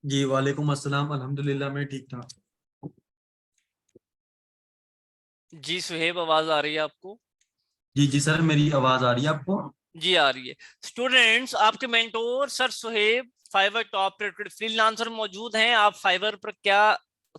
जी वालेकुम अस्सलाम। अल्हम्दुलिल्लाह मैं ठीक था। जी सुहेब, आवाज आ रही है आपको? जी जी सर, मेरी आवाज आ रही है आपको? जी आ रही है। स्टूडेंट्स, आपके mentor sir Suheb Fiverr top rated freelancer मौजूद हैं। आप फाइवर पर क्या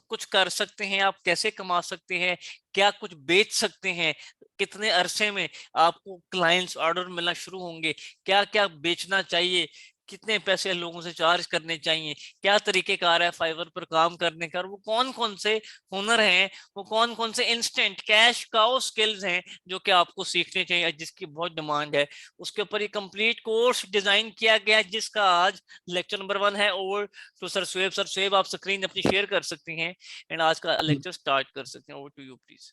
कुछ कर सकते हैं, आप कैसे कमा सकते हैं, क्या कुछ बेच सकते हैं, कितने अरसे में आपको क्लाइंट्स ऑर्डर मिलना शुरू होंगे, क्या क्या बेचना चाहिए, कितने पैसे लोगों से चार्ज करने चाहिए, क्या तरीकेकार है फाइवर पर काम करने का, और वो कौन कौन से हुनर हैं, वो कौन कौन से इंस्टेंट कैश काउ स्किल्स हैं जो कि आपको सीखने चाहिए, जिसकी बहुत डिमांड है। उसके ऊपर ये कंप्लीट कोर्स डिजाइन किया गया है, जिसका आज लेक्चर नंबर 1 है। Over to sir Suheb. Sir Suheb, आप स्क्रीन अपनी शेयर कर सकती हैं एंड आज का लेक्चर स्टार्ट कर सकते हैं। Over to you please.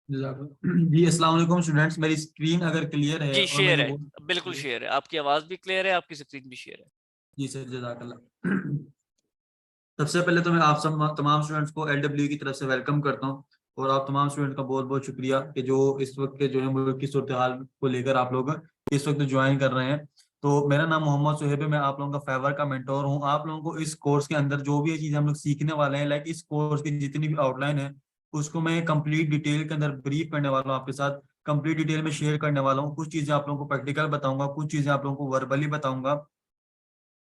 जी अस्सलाम वालेकुम स्टूडेंट्स, मेरी स्क्रीन अगर क्लियर है जी और शेयर मेरी है, बिल्कुल वॉइस। शेयर है, आपकी आवाज भी क्लियर है, आपकी स्क्रीन भी शेयर है। जी सर, जज़ाकल्लाह। सबसे पहले तो मैं आप सब तमाम स्टूडेंट्स को एलडब्ल्यू की तरफ से वेलकम करता हूँ। और आप तमाम स्टूडेंट का बहुत बहुत शुक्रिया कि जो इस वक्त के जो है मुल्क की सूरत हाल को लेकर आप लोग इस वक्त ज्वाइन कर रहे हैं। तो मेरा नाम मोहम्मद सुहेब है, मैं आप लोगों का फेवर का मेंटोर हूँ। आप लोगों को इस कोर्स के अंदर जो भी चीज़ हम लोग सीखने वाले हैं, लाइक इस कोर्स की जितनी भी आउटलाइन है उसको मैं कंप्लीट डिटेल के अंदर ब्रीफ करने वाला हूँ आपके साथ। कंप्लीट डिटेल में शेयर करने वाला हूँ। कुछ चीज़ें आप लोगों को प्रैक्टिकल बताऊंगा, कुछ चीज़ें आप लोगों को वर्बली बताऊंगा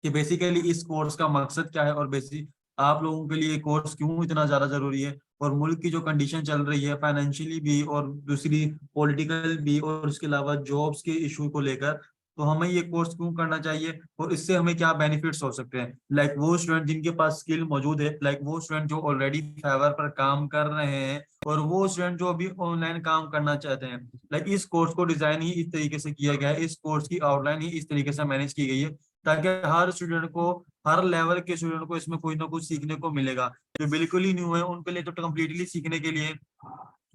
कि बेसिकली इस कोर्स का मकसद क्या है और बेसिक आप लोगों के लिए कोर्स क्यों इतना ज़्यादा ज़रूरी है। और मुल्क की जो कंडीशन चल रही है फाइनेंशियली भी और दूसरी पॉलिटिकल भी, और उसके अलावा जॉब्स के इशू को लेकर, तो हमें ये कोर्स क्यों करना चाहिए और इससे हमें क्या बेनिफिट्स हो सकते हैं। लाइक वो स्टूडेंट जिनके पास स्किल मौजूद है, लाइक वो स्टूडेंट जो ऑलरेडी फाइवर पर काम कर रहे हैं, और वो स्टूडेंट जो अभी ऑनलाइन काम करना चाहते हैं। लाइक इस कोर्स को डिजाइन ही इस तरीके से किया गया है, इस कोर्स की आउटलाइन ही इस तरीके से मैनेज की गई है ताकि हर स्टूडेंट को, हर लेवल के स्टूडेंट को इसमें कुछ ना कुछ सीखने को मिलेगा। जो बिल्कुल ही न्यू है उनके लिए तो कम्प्लीटली सीखने के लिए,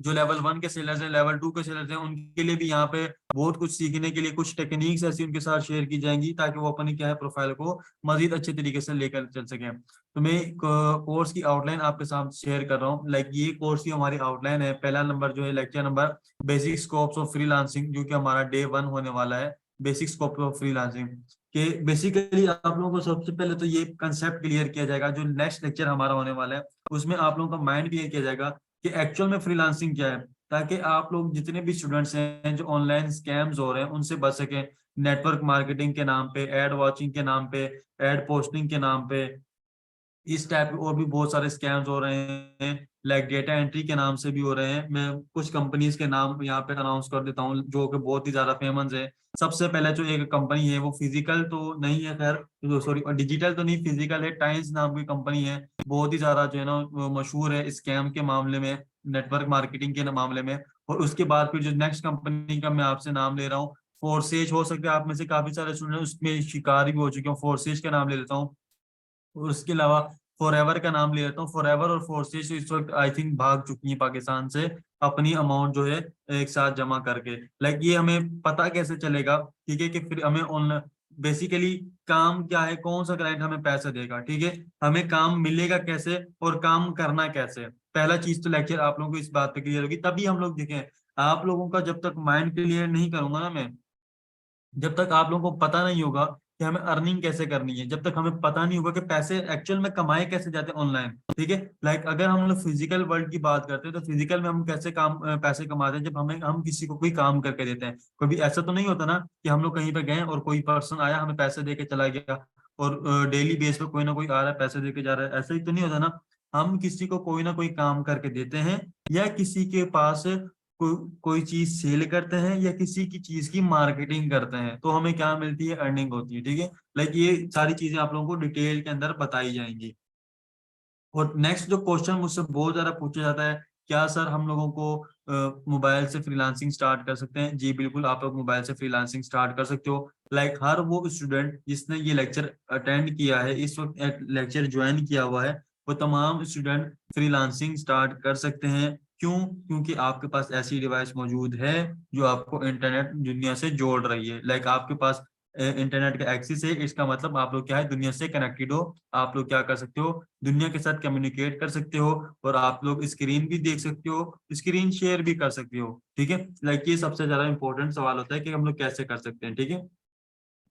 जो लेवल 1 के सेलर्स हैं, लेवल 2 के सेलर्स हैं, उनके लिए भी यहाँ पे बहुत कुछ सीखने के लिए कुछ टेक्निक्स ऐसी उनके साथ शेयर की जाएंगी ताकि वो अपनी क्या है प्रोफाइल को मजीद अच्छे तरीके से लेकर चल सकें। तो मैं कोर्स की आउटलाइन आपके साथ शेयर कर रहा हूँ। लाइक ये कोर्स की हमारी आउटलाइन है। पहला नंबर जो है lecture number basic scopes of freelancing, जो कि हमारा डे 1 होने वाला है। बेसिक स्कोप ऑफ फ्रीलांसिंग कि बेसिकली आप लोगों को सबसे पहले तो ये कंसेप्ट क्लियर किया जाएगा। जो नेक्स्ट लेक्चर हमारा होने वाला है उसमें आप लोगों का माइंड क्लियर किया जाएगा कि एक्चुअल में फ्रीलांसिंग क्या है, ताकि आप लोग जितने भी स्टूडेंट्स हैं जो ऑनलाइन स्कैम्स हो रहे हैं उनसे बच सकें। नेटवर्क मार्केटिंग के नाम पे, एड वॉचिंग के नाम पे, एड पोस्टिंग के नाम पे, इस टाइप के और भी बहुत सारे स्कैम्स हो रहे हैं। लाइक डेटा एंट्री के नाम से भी हो रहे हैं। मैं कुछ कंपनीज के नाम यहाँ पे अनाउंस कर देता हूँ जो कि बहुत ही ज्यादा फेमस है। सबसे पहले जो एक कंपनी है वो फिजिकल तो नहीं है, खैर सॉरी डिजिटल तो नहीं, फिजिकल है, टाइम्स नाम की कंपनी है। बहुत ही ज्यादा जो है ना वो मशहूर है स्कैम के मामले में, नेटवर्क मार्केटिंग के मामले में। और उसके बाद फिर जो नेक्स्ट कंपनी का मैं आपसे नाम ले रहा हूँ, फोर्सेज। हो सकता है आप में से काफी सारे स्टूडेंट उसमें शिकार भी हो चुके हैं। फोर्सेज का नाम ले लेता हूँ। और उसके अलावा फॉरएवर का नाम ले लेता हूँ। फॉरएवर और फोर्सेस इस वक्त आई थिंक भाग चुकी हैं पाकिस्तान से, अपनी अमाउंट जो है एक साथ जमा करके। लाइक ये हमें पता कैसे चलेगा, ठीक है, कि फिर हमें ऑन बेसिकली काम क्या है, कौन सा क्लाइंट हमें पैसे देगा, ठीक है, हमें काम मिलेगा कैसे और काम करना कैसे। पहला चीज तो लेक्चर आप लोगों को इस बात पे क्लियर होगी, तभी हम लोग देखें। आप लोगों का जब तक माइंड क्लियर नहीं करूंगा ना मैं, जब तक आप लोगों को पता नहीं होगा कि हमें अर्निंग कैसे करनी है, जब तक हमें पता नहीं होगा कि पैसे एक्चुअल में कमाए कैसे जाते हैं ऑनलाइन, ठीक है। लाइक अगर हम लोग फिजिकल वर्ल्ड की बात करते हैं तो फिजिकल में हम कैसे पैसे कमाते हैं, जब हम किसी को कोई काम करके देते हैं। कभी ऐसा तो नहीं होता ना कि हम लोग कहीं पे गए और कोई पर्सन आया हमें पैसे दे के चला गया और डेली बेस पे कोई ना कोई आ रहा है पैसे दे के जा रहा है, ऐसा ही तो नहीं होता ना। हम किसी को कोई ना कोई काम करके देते हैं, या किसी के पास कोई चीज सेल करते हैं, या किसी की चीज की मार्केटिंग करते हैं, तो हमें क्या मिलती है, अर्निंग होती है, ठीक है। लाइक ये सारी चीजें आप लोगों को डिटेल के अंदर बताई जाएंगी। और नेक्स्ट जो क्वेश्चन मुझसे बहुत ज्यादा पूछा जाता है, क्या सर हम लोगों को मोबाइल से फ्रीलांसिंग स्टार्ट कर सकते हैं? जी बिल्कुल, आप लोग मोबाइल से फ्रीलांसिंग स्टार्ट कर सकते हो। लाइक हर वो स्टूडेंट जिसने ये लेक्चर अटेंड किया है, इस वक्त लेक्चर ज्वाइन किया हुआ है, वो तमाम स्टूडेंट फ्रीलांसिंग स्टार्ट कर सकते हैं। क्यों? क्योंकि आपके पास ऐसी डिवाइस मौजूद है जो आपको इंटरनेट दुनिया से जोड़ रही है। लाइक आपके पास इंटरनेट का एक्सेस है, इसका मतलब आप लोग क्या है, दुनिया से कनेक्टेड हो। आप लोग क्या कर सकते हो, दुनिया के साथ कम्युनिकेट कर सकते हो। और आप लोग स्क्रीन भी देख सकते हो, स्क्रीन शेयर भी कर सकते हो, ठीक है। लाइक ये सबसे ज्यादा इंपॉर्टेंट सवाल होता है कि हम लोग कैसे कर सकते हैं, ठीक है।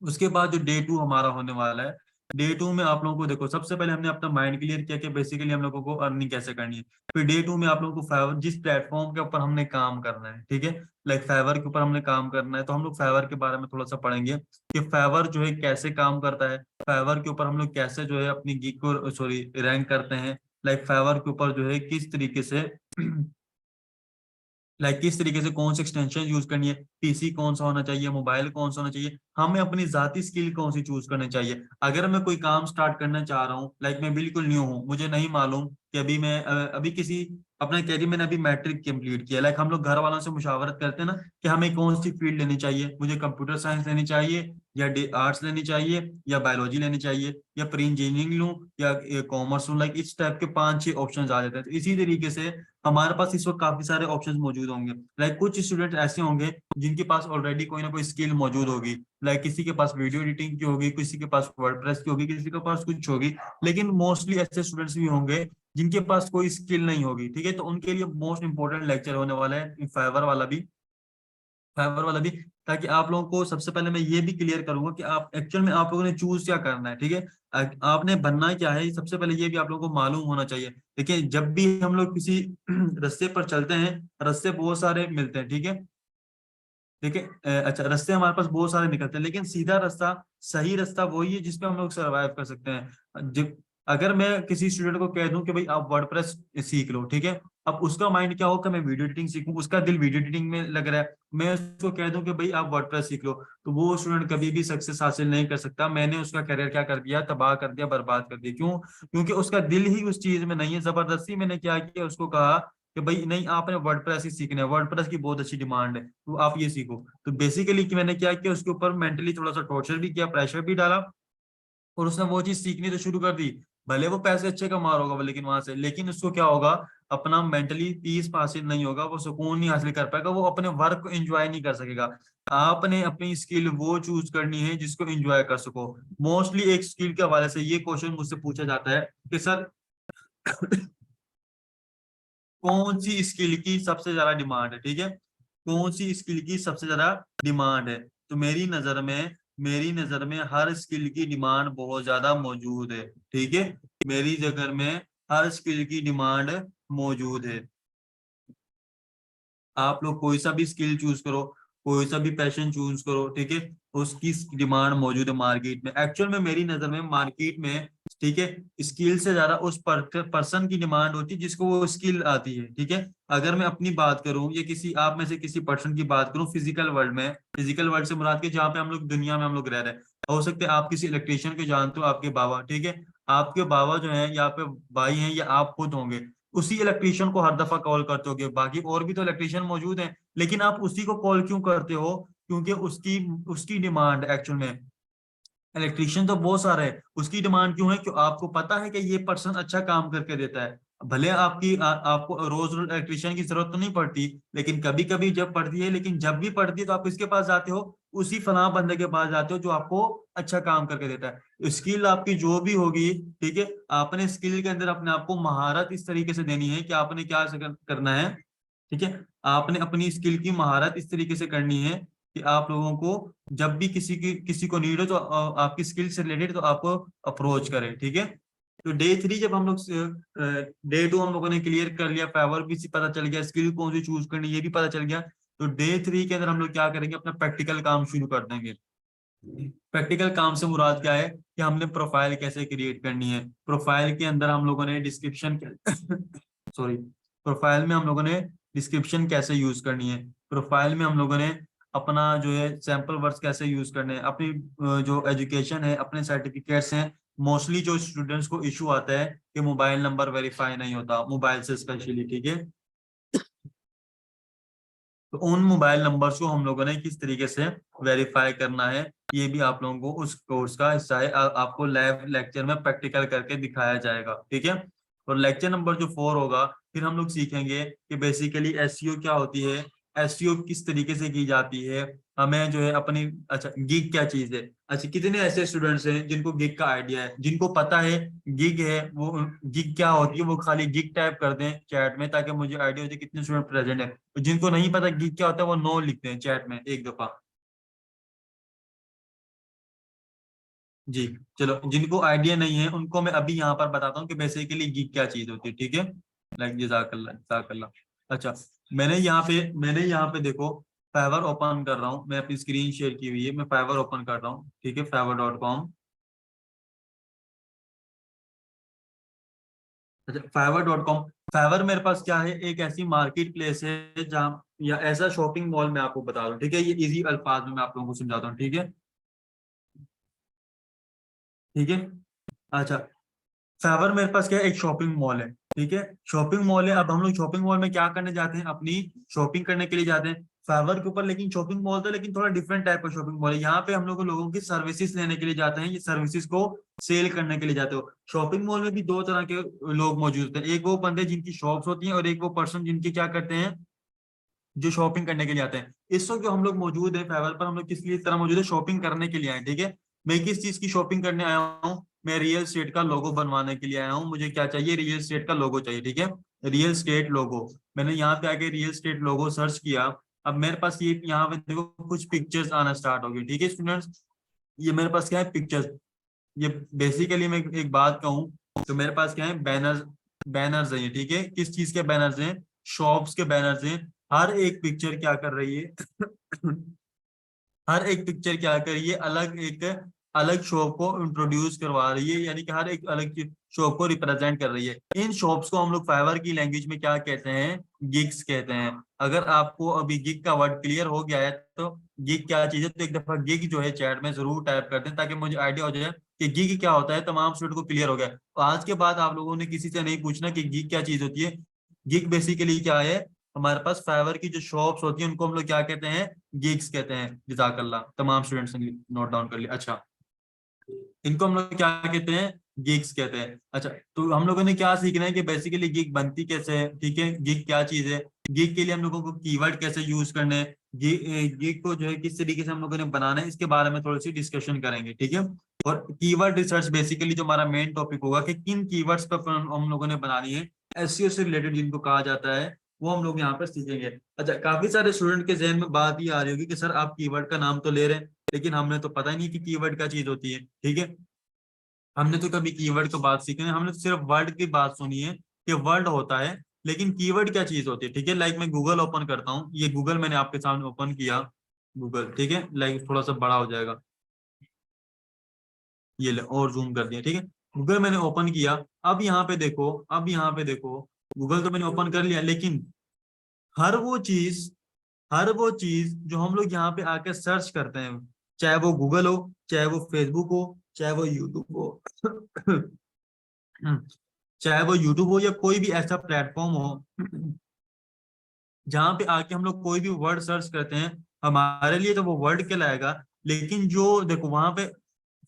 उसके बाद जो डे 2 हमारा होने वाला है, डे 2 में आप लोगों को देखो, सबसे पहले हमने अपना माइंड क्लियर किया कि बेसिकली हम लोगों को अर्निंग कैसे करनी है। फिर डे 2 में आप लोगों को फाइवर, जिस प्लेटफॉर्म के ऊपर हमने काम करना है, ठीक है, लाइक फाइवर के ऊपर हमने काम करना है, तो हम लोग फाइवर के बारे में थोड़ा सा पढ़ेंगे कि फाइवर जो है कैसे काम करता है, फाइवर के ऊपर हम लोग कैसे जो है अपनी गिग को, सॉरी, रैंक करते हैं, लाइक फाइवर के ऊपर जो है किस तरीके से किस तरीके से कौन सी एक्सटेंशन यूज करनी है, पीसी कौन सा होना चाहिए, मोबाइल कौन सा होना चाहिए, हमें अपनी जाती स्किल कौन सी चूज करनी चाहिए। अगर मैं कोई काम स्टार्ट करना चाह रहा हूँ, मैं बिल्कुल न्यू हूँ, मुझे नहीं मालूम कि अभी मैं अभी किसी अपना कैरियर, मैंने अभी मैट्रिक कंप्लीट किया, हम लोग घर वालों से मुशावरत करते हैं ना कि हमें कौन सी फील्ड लेनी चाहिए, मुझे कंप्यूटर साइंस लेनी चाहिए या आर्ट्स लेनी चाहिए या बायोलॉजी लेनी चाहिए या प्री इंजीनियरिंग लूँ या कॉमर्स लूँ, इस टाइप के 5-6 ऑप्शन आ जाते हैं। तो इसी तरीके से हमारे पास इस वक्त काफी सारे ऑप्शंस मौजूद होंगे। कुछ स्टूडेंट ऐसे होंगे जिनके पास ऑलरेडी कोई ना कोई स्किल मौजूद होगी, किसी के पास वीडियो एडिटिंग की होगी, किसी के पास वर्डप्रेस की होगी, किसी के पास कुछ होगी, लेकिन मोस्टली ऐसे स्टूडेंट्स भी होंगे जिनके पास कोई स्किल नहीं होगी, ठीक है। तो उनके लिए मोस्ट इंपॉर्टेंट लेक्चर होने वाला है फाइवर वाला भी, ताकि आप लोगों को सबसे पहले मैं ये भी क्लियर करूंगा कि आप एक्चुअल में आप लोगों ने चूज क्या करना है, ठीक है। आपने बनना क्या है, सबसे पहले ये भी आप लोगों को मालूम होना चाहिए। देखिए, जब भी हम लोग किसी रास्ते पर चलते हैं, रास्ते बहुत सारे मिलते हैं, ठीक है। ठीक है, अच्छा, रास्ते हमारे पास बहुत सारे निकलते हैं, लेकिन सीधा रास्ता, सही रास्ता वही है जिसपे हम लोग सर्वाइव कर सकते हैं। जब अगर मैं किसी स्टूडेंट को कह दूं कि भाई आप वर्डप्रेस सीख लो, ठीक है, अब उसका माइंड क्या होगा, मैं वीडियो एडिटिंग सीखूं, उसका दिल वीडियो एडिटिंग में लग रहा है, मैं उसको कह दूं कि भाई आप वर्डप्रेस सीख लो, तो वो स्टूडेंट कभी भी सक्सेस हासिल नहीं कर सकता। मैंने उसका करियर क्या कर दिया, तबाह कर दिया, बर्बाद कर दिया। क्यों? क्योंकि उसका दिल ही उस चीज में नहीं है। जबरदस्ती मैंने क्या किया, उसको कहा कि भाई नहीं, आपने वर्डप्रेस ही सीखना है, वर्डप्रेस की बहुत अच्छी डिमांड है, तो आप ये सीखो। तो बेसिकली कि मैंने क्या किया, उसके ऊपर मेंटली थोड़ा सा टॉर्चर भी किया, प्रेशर भी डाला, और उसने वो चीज सीखनी तो शुरू कर दी। भले वो पैसे अच्छे कमा रहा होगा लेकिन वहां से, लेकिन उसको क्या होगा, अपना मेंटली पीस हासिल नहीं होगा, वो सुकून नहीं हासिल कर पाएगा, वो अपने वर्क को एंजॉय नहीं कर सकेगा। आपने अपनी स्किल वो चूज करनी है जिसको एंजॉय कर सको। मोस्टली एक स्किल के हवाले से ये क्वेश्चन मुझसे पूछा जाता है कि सर कौन सी स्किल की सबसे ज्यादा डिमांड है, ठीक है, कौन सी स्किल की सबसे ज्यादा डिमांड है। तो मेरी नजर में हर स्किल की डिमांड बहुत ज्यादा मौजूद है, ठीक है, मेरी जगह में हर स्किल की डिमांड मौजूद है। आप लोग कोई सा भी स्किल चूज करो, कोई सा भी पैशन चूज करो, ठीक है, उसकी डिमांड मौजूद है मार्केट में। एक्चुअल में मेरी नजर में मार्केट में, ठीक है, स्किल से ज्यादा उस पर्सन की डिमांड होती है जिसको वो स्किल आती है, ठीक है। अगर मैं अपनी बात करूं या किसी आप में से किसी पर्सन की बात करूं, फिजिकल वर्ल्ड से मुराद के जहाँ पे हम लोग दुनिया में हम लोग रह रहे हैं, हो सकते हैं आप किसी इलेक्ट्रिशियन को जानते हो, आपके बाबा, ठीक है, आपके बाबा जो है या पे भाई हैं या आप खुद होंगे, उसी इलेक्ट्रिशियन को हर दफा कॉल करते हो। बाकी और भी तो इलेक्ट्रिशियन मौजूद हैं, लेकिन आप उसी को कॉल क्यों करते हो? क्योंकि उसकी उसकी डिमांड एक्चुअल में, इलेक्ट्रिशियन तो बहुत सारे हैं, उसकी डिमांड क्यों है? क्यों? आपको पता है कि ये पर्सन अच्छा काम करके देता है। भले आपको रोज रोज इलेक्ट्रिशियन की जरूरत तो नहीं पड़ती, लेकिन कभी कभी जब पड़ती है, लेकिन जब भी पड़ती है तो आप किसके पास जाते हो? उसी फलां बंदे के पास जाते हो जो आपको अच्छा काम करके देता है। स्किल आपकी जो भी होगी, ठीक है, आपने स्किल के अंदर अपने आप को महारत इस तरीके से देनी है कि आपने क्या करना है, ठीक है, आपने अपनी स्किल की महारत इस तरीके से करनी है कि आप लोगों को जब भी किसी को नीड हो तो आपकी स्किल से रिलेटेड तो आपको अप्रोच करें, ठीक है। तो डे 3 जब हम लोग, डे 2 हम लोगों ने क्लियर कर लिया, फेवर भी पता चल गया, स्किल कौन सी चूज करनी ये भी पता चल गया, तो डे 3 के अंदर हम लोग क्या करेंगे, अपना प्रैक्टिकल काम शुरू कर देंगे। प्रैक्टिकल काम से मुराद क्या है कि हमने प्रोफाइल कैसे क्रिएट करनी है। प्रोफाइल के अंदर हम लोगों ने डिस्क्रिप्शन सॉरी, प्रोफाइल में हम लोगों ने डिस्क्रिप्शन कैसे यूज करनी है, प्रोफाइल में हम लोगों ने अपना जो है सैंपल वर्ड्स कैसे यूज करने हैं, अपनी जो एजुकेशन है, अपने सर्टिफिकेट्स हैं। मोस्टली जो स्टूडेंट्स को इशू आता है कि मोबाइल नंबर वेरीफाई नहीं होता, मोबाइल से स्पेशली, ठीक है, तो उन मोबाइल नंबर्स को हम लोगों ने किस तरीके से वेरीफाई करना है, ये भी आप लोगों को उस कोर्स का हिस्सा है। आपको लैब लेक्चर में प्रैक्टिकल करके दिखाया जाएगा, ठीक है। और लेक्चर नंबर जो 4 होगा, फिर हम लोग सीखेंगे कि बेसिकली एसईओ क्या होती है, एसईओ किस तरीके से की जाती है, हमें जो है अपनी, अच्छा, गिग क्या चीज है। अच्छा, कितने ऐसे स्टूडेंट्स हैं जिनको गिग का आइडिया है, जिनको पता है गिग है, वो गिग क्या होती है, वो खाली गिग टाइप कर दें चैट में ताकि मुझे आइडिया हो जाए कितने स्टूडेंट प्रेजेंट है। तो जिनको नहीं पता गीक क्या होता है, वो नो लिखते हैं चैट में एक दफा। जी चलो, जिनको आइडिया नहीं है उनको मैं अभी यहाँ पर बताता हूँ कि बेसिकली गिग क्या चीज होती है, ठीक है। लाइक जज़ाकल्लाह जज़ाकल्लाह। अच्छा, मैंने यहाँ पे देखो फाइवर ओपन कर रहा हूँ, मैं अपनी स्क्रीन शेयर की हुई है, मैं फाइवर ओपन कर रहा हूँ, ठीक है, fiverr.com। अच्छा, fiverr.com, फाइवर मेरे पास क्या है, एक ऐसी मार्केट प्लेस है जहाँ, या ऐसा शॉपिंग मॉल मैं आपको बता रहा हूँ, ठीक है, ये इजी अल्फाज में मैं आप लोगों को समझाता हूँ, ठीक है, ठीक है। अच्छा, फाइवर मेरे पास क्या है, एक शॉपिंग मॉल है, ठीक है, शॉपिंग मॉल है। अब हम लोग शॉपिंग मॉल में क्या करने जाते हैं, अपनी शॉपिंग करने के लिए जाते हैं फाइवर के ऊपर, लेकिन शॉपिंग मॉल तो, लेकिन थोड़ा डिफरेंट टाइप का शॉपिंग मॉल है। यहाँ पे हम लोग लोगों की सर्विसेज लेने के लिए जाते हैं, ये सर्विसेज को सेल करने के लिए जाते हो। शॉपिंग मॉल में भी दो तरह के लोग मौजूद हैं, एक वो बंदे जिनकी शॉप्स होती हैं, और एक वो पर्सन जिनकी क्या करते हैं, जो शॉपिंग करने के लिए आते हैं। इस वक्त जो हम लोग मौजूद है फाइवर पर, हम लोग किस लिए इस तरह मौजूद है, शॉपिंग करने के लिए आए, ठीक है। मैं किस चीज की शॉपिंग करने आया हूँ, मैं रियल स्टेट का लोगो बनवाने के लिए आया हूँ। मुझे क्या चाहिए, रियल स्टेट का लोगो चाहिए, ठीक है, रियल स्टेट लोगो। मैंने यहाँ पे आके रियल स्टेट लोगो सर्च किया। अब मेरे पास ये यहाँ पे देखो कुछ पिक्चर्स आना स्टार्ट हो गई, ठीक है स्टूडेंट्स, ये मेरे पास क्या है, पिक्चर्स। ये बेसिकली मैं एक बात कहूँ तो मेरे पास क्या है, बैनर्स, बैनर्स हैं ये, ठीक है, किस चीज के बैनर्स हैं, शॉप्स के बैनर्स हैं। हर एक पिक्चर क्या कर रही है हर एक पिक्चर क्या कर रही है, अलग एक अलग शॉप को इंट्रोड्यूस करवा रही है, यानी कि हर एक अलग शॉप को रिप्रेजेंट कर रही है। इन शॉप्स को हम लोग फाइवर की लैंग्वेज में क्या कहते हैं, गिग्स कहते हैं। अगर आपको अभी गिग का वर्ड क्लियर हो गया है तो गिग क्या चीज है, तो एक दफा गिग जो है चैट में जरूर टाइप कर दें, ताकि मुझे आइडिया हो जाए कि गिग क्या होता है, तमाम स्टूडेंट को क्लियर हो गया। तो आज के बाद आप लोगों ने किसी से नहीं पूछना कि गिग क्या चीज होती है। गिग बेसिकली क्या है, हमारे पास फाइवर की जो शॉप्स होती है उनको हम लोग क्या कहते हैं, गिग्स कहते हैं। जजाकल्ला, तमाम स्टूडेंट्स ने नोट डाउन कर लिया। अच्छा, इनको हम लोग क्या कहते हैं, गिग्स कहते हैं। अच्छा, तो हम लोगों ने क्या सीखना है कि बेसिकली गिग बनती कैसे है, ठीक है, गिग क्या चीज है, गिग के लिए हम लोगों को कीवर्ड कैसे यूज करने हैं, गिग को जो है किस तरीके से हम लोगों ने बनाना है, इसके बारे में थोड़ी सी डिस्कशन करेंगे, ठीक है। और कीवर्ड रिसर्च बेसिकली जो हमारा मेन टॉपिक होगा कि किन कीवर्ड्स पर हम लोगों ने बनानी है, एसईओ से रिलेटेड जिनको कहा जाता है, वो हम लोग यहाँ पर सीखेंगे। अच्छा, काफी सारे स्टूडेंट के जहन में बात ये आ रही होगी कि सर आप कीवर्ड का नाम तो ले रहे हैं, लेकिन हमने तो पता ही नहीं कि कीवर्ड क्या चीज होती है, ठीक है। हमने तो कभी कीवर्ड की बात सीखी नहीं, हमने तो सिर्फ वर्ड की बात सुनी है कि वर्ड होता है, लेकिन कीवर्ड क्या चीज होती है, ठीक है। लाइक मैं गूगल ओपन करता हूँ, ये गूगल मैंने आपके सामने ओपन किया, गूगल, ठीक है, लाइक थोड़ा सा बड़ा हो जाएगा, ये ले और जूम कर दिया, ठीक है। गूगल मैंने ओपन किया, अब यहाँ पे देखो, अब यहाँ पे देखो, गूगल तो मैंने ओपन कर लिया, लेकिन हर वो चीज हर वो चीज जो हम लोग यहाँ पे आके सर्च करते हैं, चाहे वो गूगल हो, चाहे वो फेसबुक हो, चाहे वो यूट्यूब हो चाहे वो यूट्यूब हो या कोई भी ऐसा प्लेटफॉर्म हो जहाँ पे आके हम लोग कोई भी वर्ड सर्च करते हैं, हमारे लिए तो वो वर्ड कहलाएगा। लेकिन जो देखो वहां पे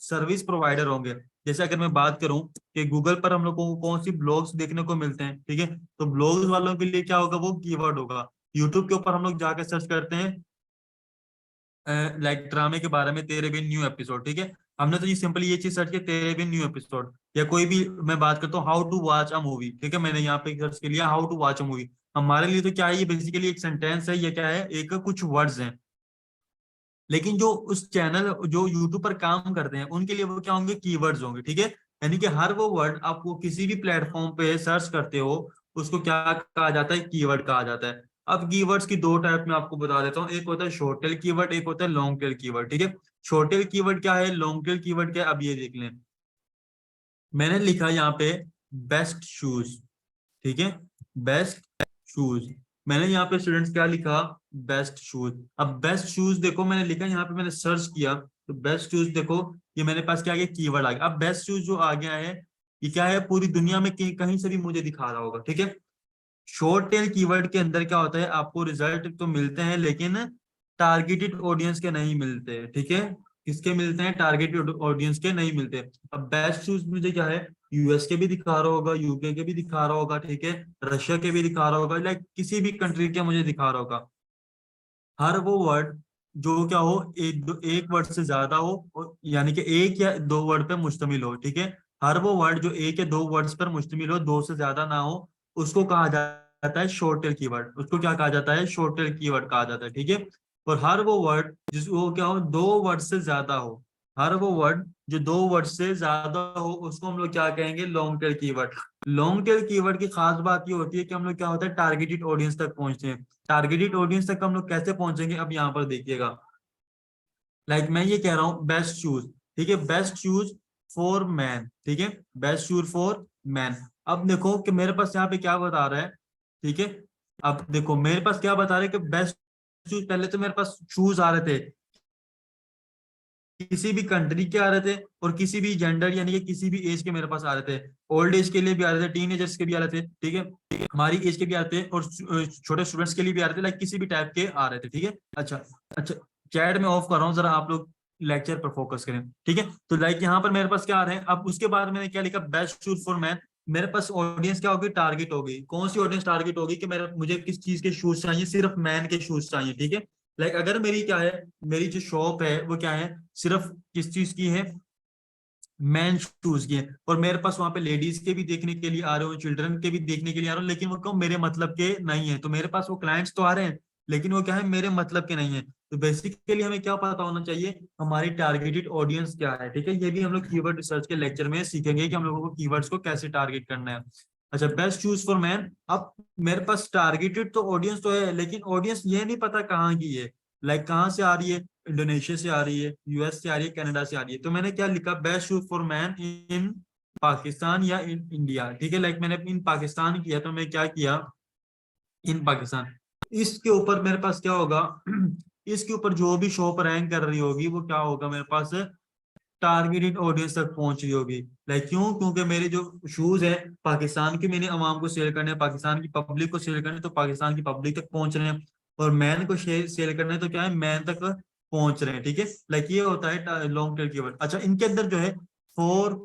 सर्विस प्रोवाइडर होंगे, जैसे अगर मैं बात करूं कि गूगल पर हम लोग को कौन सी ब्लॉग्स देखने को मिलते हैं, ठीक है, तो ब्लॉग्स वालों के लिए क्या होगा, वो कीवर्ड होगा। यूट्यूब के ऊपर हम लोग जाकर सर्च करते हैं लाइक ड्रामे के बारे में, तेरे बिन न्यू एपिसोड, ठीक है, हमने तो ये सिंपल ये चीज सर्च किया, तेरे बिन न्यू एपिसोड। या कोई भी मैं बात करता हूँ, how to watch a movie, ठीक है, मैंने यहाँ पे सर्च कर लिया how to watch a movie. हमारे लिए तो क्या है, ये बेसिकली एक सेंटेंस है, ये क्या है, एक कुछ वर्ड्स हैं। लेकिन जो उस चैनल जो यूट्यूब पर काम करते हैं उनके लिए वो क्या होंगे, कीवर्ड्स होंगे, ठीक है। यानी कि हर वो वर्ड आपको किसी भी प्लेटफॉर्म पे सर्च करते हो, उसको क्या कहा जाता है, कीवर्ड कहा जाता है। अब कीवर्ड्स की दो टाइप में आपको बता देता हूँ, एक होता है शॉर्ट टेल कीवर्ड, एक होता है लॉन्ग टेल कीवर्ड, ठीक है। शॉर्ट टेल कीवर्ड क्या है, लॉन्ग टेल कीवर्ड क्या है, अब ये देख लें। मैंने लिखा यहाँ पे बेस्ट शूज, ठीक है, बेस्ट शूज। मैंने यहाँ पे स्टूडेंट्स क्या लिखा, बेस्ट शूज। अब बेस्ट शूज देखो मैंने लिखा, यहाँ पे मैंने सर्च किया तो बेस्ट शूज देखो, ये मेरे पास क्या आ गया, कीवर्ड आ गया। अब बेस्ट शूज जो आ गया है, ये क्या है, पूरी दुनिया में कहीं से भी मुझे दिखा रहा होगा, ठीक है। शॉर्ट टेल कीवर्ड के अंदर क्या होता है, आपको रिजल्ट तो मिलते हैं लेकिन टारगेटेड ऑडियंस के नहीं मिलते, ठीक है। किसके मिलते हैं, टारगेटेड ऑडियंस के नहीं मिलते। अब बेस्ट शूज मुझे क्या है, यूएस के भी दिखा रहा होगा, यूके के भी दिखा रहा होगा, ठीक है, रशिया के भी दिखा रहा होगा, लाइक किसी भी कंट्री के मुझे दिखा रहा होगा। हर वो वर्ड जो क्या हो, एक वर्ड से ज्यादा हो, यानी कि एक या दो वर्ड पे मुश्तमिल हो, ठीक है। हर वो वर्ड जो एक या दो वर्ड्स पर मुश्तमिल हो, दो से ज्यादा ना हो, उसको कहा जाता है शॉर्ट टेल कीवर्ड। उसको क्या कहा जाता है, शॉर्ट टेल कीवर्ड कहा जाता है, ठीक है। और हर वो वर्ड जिसको क्या हो, दो वर्ड से ज्यादा हो, हर वो वर्ड जो 2 वर्ड से ज्यादा हो उसको हम लोग क्या कहेंगे, long tail keyword. Long tail keyword की खास बात ये होती है कि हम लोग क्या होता है टारगेटेड ऑडियंस तक पहुंचते हैं। टारगेटेड ऑडियंस तक हम लोग कैसे पहुंचेंगे, अब यहाँ पर देखिएगा। लाइक मैं ये कह रहा हूँ बेस्ट शूज, ठीक है, बेस्ट शूज फॉर मैन, ठीक है, बेस्ट शूज फॉर मैन। अब देखो कि मेरे पास यहाँ पे क्या बता रहा है, ठीक है, अब देखो मेरे पास क्या बता रहा है कि बेस्ट शूज, पहले तो मेरे पास शूज आ रहे थे किसी भी कंट्री के आ रहे थे और किसी भी जेंडर यानी कि किसी भी एज के मेरे पास आ रहे थे। ओल्ड एज के लिए भी आ रहे थे, टीन एजर्स के भी आ रहे थे, ठीक है, हमारी एज के भी आ रहे थे और छोटे स्टूडेंट्स के लिए भी आ रहे थे, लाइक किसी भी टाइप के आ रहे थे, ठीक है। अच्छा अच्छा, चैट में ऑफ कर रहा हूँ, जरा आप लोग लेक्चर पर फोकस करें, ठीक है। तो लाइक यहाँ पर मेरे पास क्या आ रहे हैं, अब उसके बाद मैंने क्या लिखा, बेस्ट शूज फॉर मैन। मेरे पास ऑडियंस क्या होगी, टारगेट होगी। कौन सी ऑडियंस टारगेट होगी कि मेरे मुझे किस चीज के शूज चाहिए, सिर्फ मैन के शूज चाहिए, ठीक है। लाइक अगर मेरी क्या है, मेरी जो शॉप है वो क्या है, सिर्फ किस चीज की है, मैन शूज की है, और मेरे पास वहां पे लेडीज के भी देखने के लिए आ रहे हो, चिल्ड्रन के भी देखने के लिए आ रहे हो, लेकिन वो क्यों मेरे मतलब के नहीं है। तो मेरे पास वो क्लाइंट्स तो आ रहे हैं लेकिन वो क्या है, मेरे मतलब के नहीं है। तो बेसिकली हमें क्या पता होना चाहिए, हमारी टारगेटेड ऑडियंस क्या है, ठीक है। ये भी हम लोग कीवर्ड रिसर्च के लेक्चर में सीखेंगे कि हम लोगों को कीवर्ड्स को कैसे टारगेट करना है। अच्छा, बेस्ट चूज फॉर मैन। अब मेरे पास टारगेटेड तो ऑडियंस तो है, लेकिन ऑडियंस ये नहीं पता कहाँ की है, लाइक कहाँ से आ रही है, इंडोनेशिया से आ रही है, यूएस से आ रही है, कनाडा से आ रही है। तो मैंने क्या लिखा, best shoes for man in Pakistan या इन इंडिया, ठीक है। लाइक मैंने इन पाकिस्तान किया तो मैं क्या किया, इन पाकिस्तान। इसके ऊपर मेरे पास क्या होगा इसके ऊपर जो भी शॉप रैंक कर रही होगी वो क्या होगा, मेरे पास टारगेटेड ऑडियंस तक पहुंच रही होगी। लाइक क्यों, क्योंकि मेरे जो शूज है पाकिस्तान की, मैंने अवाम को सेल करने हैं, पाकिस्तान की पब्लिक को सेल करने हैं, तो पाकिस्तान की पब्लिक तक पहुंच रहे हैं। और मैन को सेल करने हैं, तो क्या है, मैन तक पहुंच रहे हैं, ठीक है। लाइक ये होता है लॉन्ग टेल कीवर्ड। अच्छा, इनके अंदर जो है फॉर,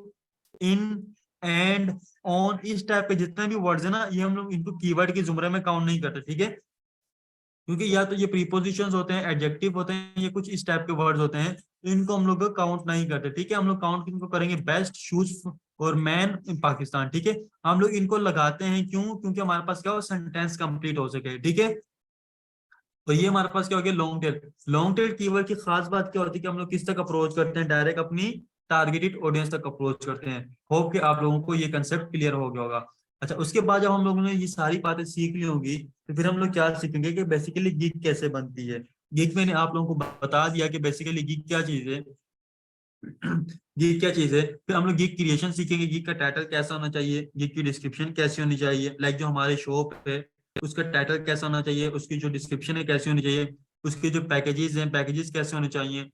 इन, एंड, ऑन, इस टाइप के जितने भी वर्ड्स है ना, ये हम लोग इनको कीवर्ड के जुमरे में काउंट नहीं करते, ठीक है। क्योंकि या तो ये प्रीपोजिशंस होते हैं, एडजेक्टिव होते हैं, ये कुछ इस टाइप के वर्ड्स होते हैं, इनको हम लोग काउंट नहीं करते, ठीक है। हम लोग काउंट किनको करेंगे, बेस्ट शूज और मैन इन पाकिस्तान, ठीक है। हम लोग इनको लगाते हैं क्यों, क्योंकि हमारे पास क्या हो, सेंटेंस कंप्लीट हो सके, ठीक है। तो ये हमारे पास क्या हो गया, long tail. Long tail keyword की खास बात क्या होती है कि हम लोग किस तक अप्रोच करते हैं, डायरेक्ट अपनी टारगेटेड ऑडियंस तक अप्रोच करते हैं। होप कि आप लोगों को ये कंसेप्ट क्लियर हो गया होगा। अच्छा, उसके बाद जब हम लोगों ने ये सारी बातें सीख ली होंगी, तो फिर हम लोग क्या सीखेंगे कि बेसिकली गिग कैसे बनती है। गिग मैंने आप लोगों को बता दिया कि बेसिकली गिग क्या चीज है। गिग क्या चीज है, फिर हम लोग गिग क्रिएशन सीखेंगे, गिग का टाइटल कैसा होना चाहिए, गिग की डिस्क्रिप्शन कैसी होनी चाहिए, लाइक जो हमारे शॉप है उसका टाइटल कैसा होना चाहिए, उसकी जो डिस्क्रिप्शन है कैसी होनी चाहिए, उसके जो पैकेजेस हैं पैकेजेस कैसे होने चाहिए,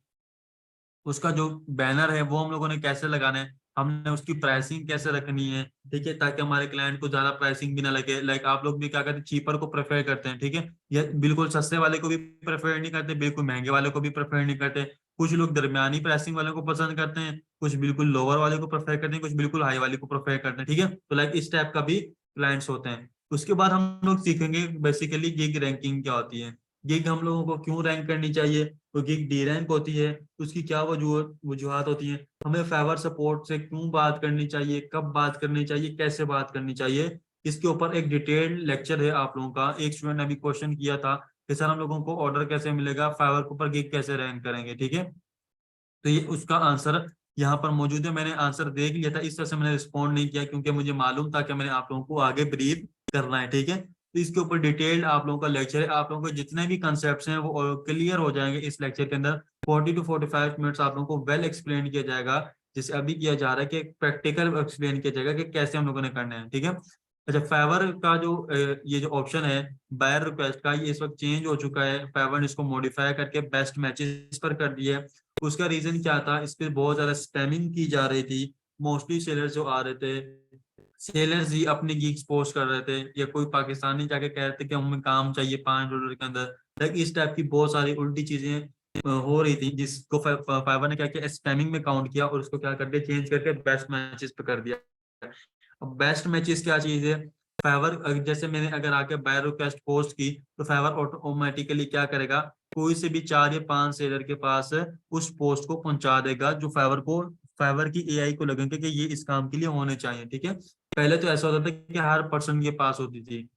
उसका जो बैनर है वो हम लोगों ने कैसे लगाना है, हमने उसकी प्राइसिंग कैसे रखनी है, ठीक है, ताकि हमारे क्लाइंट को ज्यादा प्राइसिंग भी ना लगे। लाइक आप लोग भी क्या करते हैं, चीपर को प्रेफर करते हैं, ठीक है, या बिल्कुल सस्ते वाले को भी प्रेफर नहीं करते, बिल्कुल महंगे वाले को भी प्रेफर नहीं करते। कुछ लोग दरमियानी प्राइसिंग वाले को पसंद करते हैं, कुछ बिल्कुल लोअर वाले को प्रेफर करते हैं, कुछ बिल्कुल हाई वाले को प्रेफर करते हैं, ठीक है। तो लाइक इस टाइप का भी क्लाइंट्स होते हैं। उसके बाद हम लोग सीखेंगे बेसिकली गिग रैंकिंग क्या होती है, गिग हम लोगों को क्यों रैंक करनी चाहिए, तो गिग डी रैंक होती है, उसकी क्या वजूहत होती हैं, हमें फेवर सपोर्ट से क्यों बात करनी चाहिए, कब बात करनी चाहिए, कैसे बात करनी चाहिए। इसके ऊपर एक डिटेल्ड लेक्चर है आप लोगों का। एक स्टूडेंट ने अभी क्वेश्चन किया था कि सर हम लोगों को ऑर्डर कैसे मिलेगा, फाइवर के ऊपर गिग कैसे रैंक करेंगे, ठीक है। तो ये उसका आंसर यहाँ पर मौजूद है। मैंने आंसर देख लिया था, इस तरह से मैंने रिस्पॉन्ड नहीं किया क्योंकि मुझे मालूम था कि मैंने आप लोगों को आगे ब्रीफ करना है, ठीक है। तो इसके ऊपर डिटेल्ड आप लोगों का लेक्चर है, आप लोगों को जितने भी कंसेप्ट हैं वो क्लियर हो जाएंगे इस लेक्चर के अंदर। 40 to 45 मिनट्स आप लोगों को वेल एक्सप्लेन किया जाएगा, जैसे अभी किया जा रहा है कि प्रैक्टिकल एक्सप्लेन किया जाएगा कि कैसे हम लोगों ने करना है, ठीक है। अच्छा, फाइवर का जो ये जो ऑप्शन है बायर रिक्वेस्ट का, ये इस वक्त चेंज हो चुका है। फाइवर ने इसको मॉडिफाई करके बेस्ट मैचेस पर कर दिया है। उसका रीजन क्या था, इस पे बहुत ज्यादा स्पैमिंग की जा रही थी। मोस्टली सेलर्स जो आ रहे थे, सेलर्स ही अपनी गिग्स पोस्ट कर रहे थे, या कोई पाकिस्तानी जाके कह रहे थे कि हमें काम चाहिए $5 के अंदर। लाइक इस टाइप की बहुत सारी उल्टी चीजें हो रही थी, जिसको फाइवर ने क्या किया, स्पैमिंग में काउंट किया और उसको क्या कर दिया, चेंज करके बेस्ट मैचेस पे कर दिया। अब बेस्ट मैचेस क्या चीज है, फाइवर जैसे मैंने अगर आके बाय रिक्वेस्ट पोस्ट की तो फाइवर ऑटोमेटिकली क्या करेगा, कोई से भी 4 या 5 सेलर के पास उस पोस्ट को पहुंचा देगा जो फाइवर की एआई को लगेंगे कि ये इस काम के लिए होने चाहिए, ठीक है। पहले तो ऐसा होता था कि हर पर्सन के पास होती थी,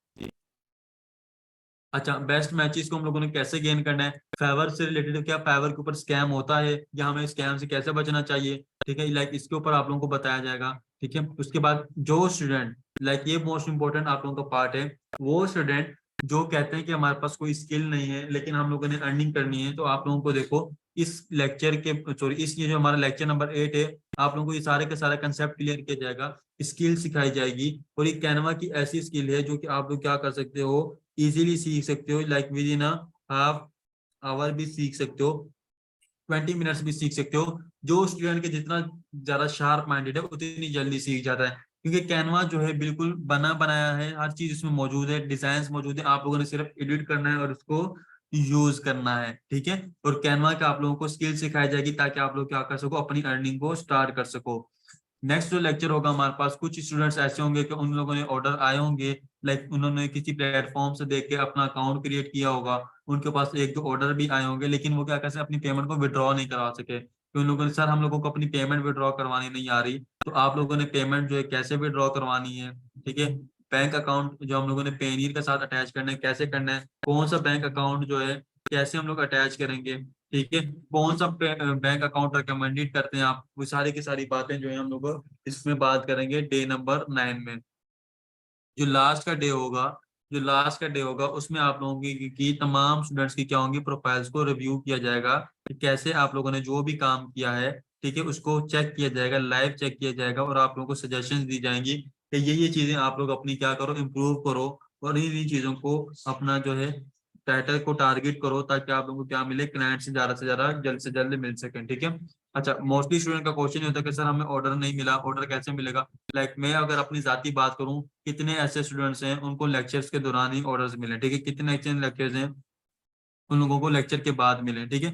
अच्छा, बेस्ट मैचेस को हम लोगों ने कैसे गेन करना है, फेवर से रिलेटेड, क्या फेवर के ऊपर स्कैम होता है या हमें स्कैम से कैसे बचना चाहिए, ठीक है, लाइक इसके ऊपर आप लोगों को बताया जाएगा, ठीक है। उसके बाद जो स्टूडेंट, लाइक ये मोस्ट इंपॉर्टेंट आप लोगों का पार्ट है, वो स्टूडेंट जो कहते हैं कि हमारे पास कोई स्किल नहीं है लेकिन हम लोगों ने अर्निंग करनी है, तो आप लोगों को देखो इस लेक्चर के, सॉरी, इस ये जो हमारा लेक्चर नंबर 8 है, आप लोगों को ये सारे के सारा कंसेप्ट क्लियर किया जाएगा, स्किल सिखाई जाएगी, और ये कैनवा की ऐसी स्किल है जो कि आप लोग क्या कर सकते हो, इजीली सीख सकते हो, like with in half hour भी सीख सकते हो, 20 मिनट्स भी सीख सकते हो। जो स्टूडेंट के जितना ज्यादा शार्प माइंडेड है उतनी जल्दी सीख जाता है, क्योंकि कैनवा जो है बिल्कुल बना बनाया है, हर चीज उसमें मौजूद है, डिजाइन मौजूद है, आप लोगों ने सिर्फ एडिट करना है और उसको यूज करना है, ठीक है। और कैनवा का आप लोगों को स्किल सिखाई जाएगी ताकि आप लोग क्या कर सको, अपनी अर्निंग को स्टार्ट कर सको। नेक्स्ट जो लेक्चर होगा हमारे पास, कुछ स्टूडेंट्स ऐसे होंगे कि उन लोगों ने ऑर्डर आए होंगे, लाइक उन्होंने किसी प्लेटफॉर्म से देख के अपना अकाउंट क्रिएट किया होगा, उनके पास एक दो ऑर्डर भी आए होंगे, लेकिन वो क्या कर सकते अपनी पेमेंट को विड्रॉ नहीं करवा सके, तो उन लोगों ने, सर हम लोगों को अपनी पेमेंट विड्रॉ करवानी नहीं आ रही, तो आप लोगों ने पेमेंट जो है कैसे विड्रॉ करवानी है, ठीक है। बैंक अकाउंट जो हम लोगों ने पेनीर के साथ अटैच करना है, कैसे करना है, कौन सा बैंक अकाउंट जो है कैसे हम लोग अटैच करेंगे, ठीक है, कौन सा बैंक अकाउंट रिकमेंडेड करते हैं आप, वो सारी की सारी बातें जो है हम लोग इसमें बात करेंगे डे नंबर 9 में। जो लास्ट का डे होगा, जो लास्ट का डे होगा उसमें आप लोगों की तमाम स्टूडेंट्स की क्या होंगी, प्रोफाइल्स को रिव्यू किया जाएगा कि कैसे आप लोगों ने जो भी काम किया है, ठीक है, उसको चेक किया जाएगा, लाइव चेक किया जाएगा, और आप लोगों को सजेशंस दी जाएंगी कि ये चीजें आप लोग अपनी क्या करो, इम्प्रूव करो, और इन चीजों को अपना जो है टाइटल को टारगेट करो, ताकि आप लोगों को क्या मिले, क्लाइंट से ज्यादा जल्द से जल्द मिल सके, ठीक है। अच्छा, मोस्टली स्टूडेंट का क्वेश्चन होता है कि सर हमें ऑर्डर नहीं मिला, ऑर्डर कैसे मिलेगा। लाइक मैं अगर अपनी जाती बात करूं, कितने ऐसे स्टूडेंट्स हैं उनको लेक्चर्स के दौरान ही ऑर्डर्स मिले, ठीक है, कितने ऐसे लेक्चर्स हैं उन लोगों को लेक्चर के बाद मिले, ठीक है।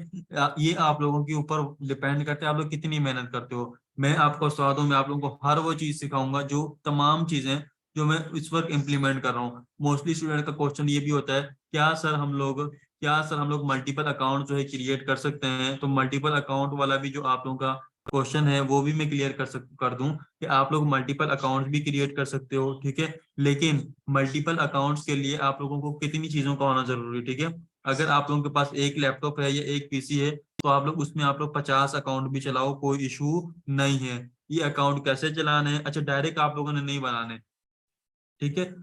ये आप लोगों के ऊपर डिपेंड करता है आप लोग कितनी मेहनत करते हो। मैं आपको उस्ताद हूँ, मैं आप लोगों को हर वो चीज सिखाऊंगा, जो तमाम चीजें जो मैं इस वक्त इम्प्लीमेंट कर रहा हूँ। मोस्टली स्टूडेंट का क्वेश्चन ये भी होता है, क्या सर हम लोग मल्टीपल अकाउंट जो है क्रिएट कर सकते हैं, तो मल्टीपल अकाउंट वाला भी जो आप लोगों का क्वेश्चन है वो भी मैं क्लियर कर दूं कि आप लोग मल्टीपल अकाउंट भी क्रिएट कर सकते हो, ठीक है। लेकिन मल्टीपल अकाउंट्स के लिए आप लोगों को कितनी चीजों का होना जरूरी है, ठीक है। अगर आप लोगों के पास एक लैपटॉप है या एक पीसी है, तो आप लोग उसमें आप लोग 50 अकाउंट भी चलाओ, कोई इशू नहीं है। ये अकाउंट कैसे चलाने हैं, अच्छा डायरेक्ट आप लोगों ने नहीं बनाने, ठीक है,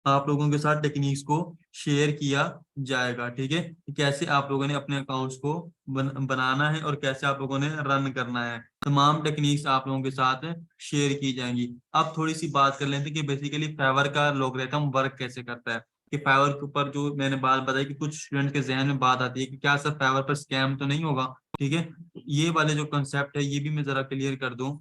आप लोगों के साथ टेक्निक्स को शेयर किया जाएगा, ठीक है, कि कैसे आप लोगों ने अपने अकाउंट्स को बनाना है और कैसे आप लोगों ने रन करना है, तमाम टेक्निक्स आप लोगों के साथ शेयर की जाएंगी। अब थोड़ी सी बात कर लेते हैं कि बेसिकली फाइवर का लोगरिथम वर्क कैसे करता है, कि फाइवर के ऊपर जो मैंने बात बताई कि कुछ स्टूडेंट के जहन में बात आती है कि क्या सर फाइवर पर स्कैम तो नहीं होगा, ठीक है। ये वाले जो कंसेप्ट है ये भी मैं जरा क्लियर कर दूं।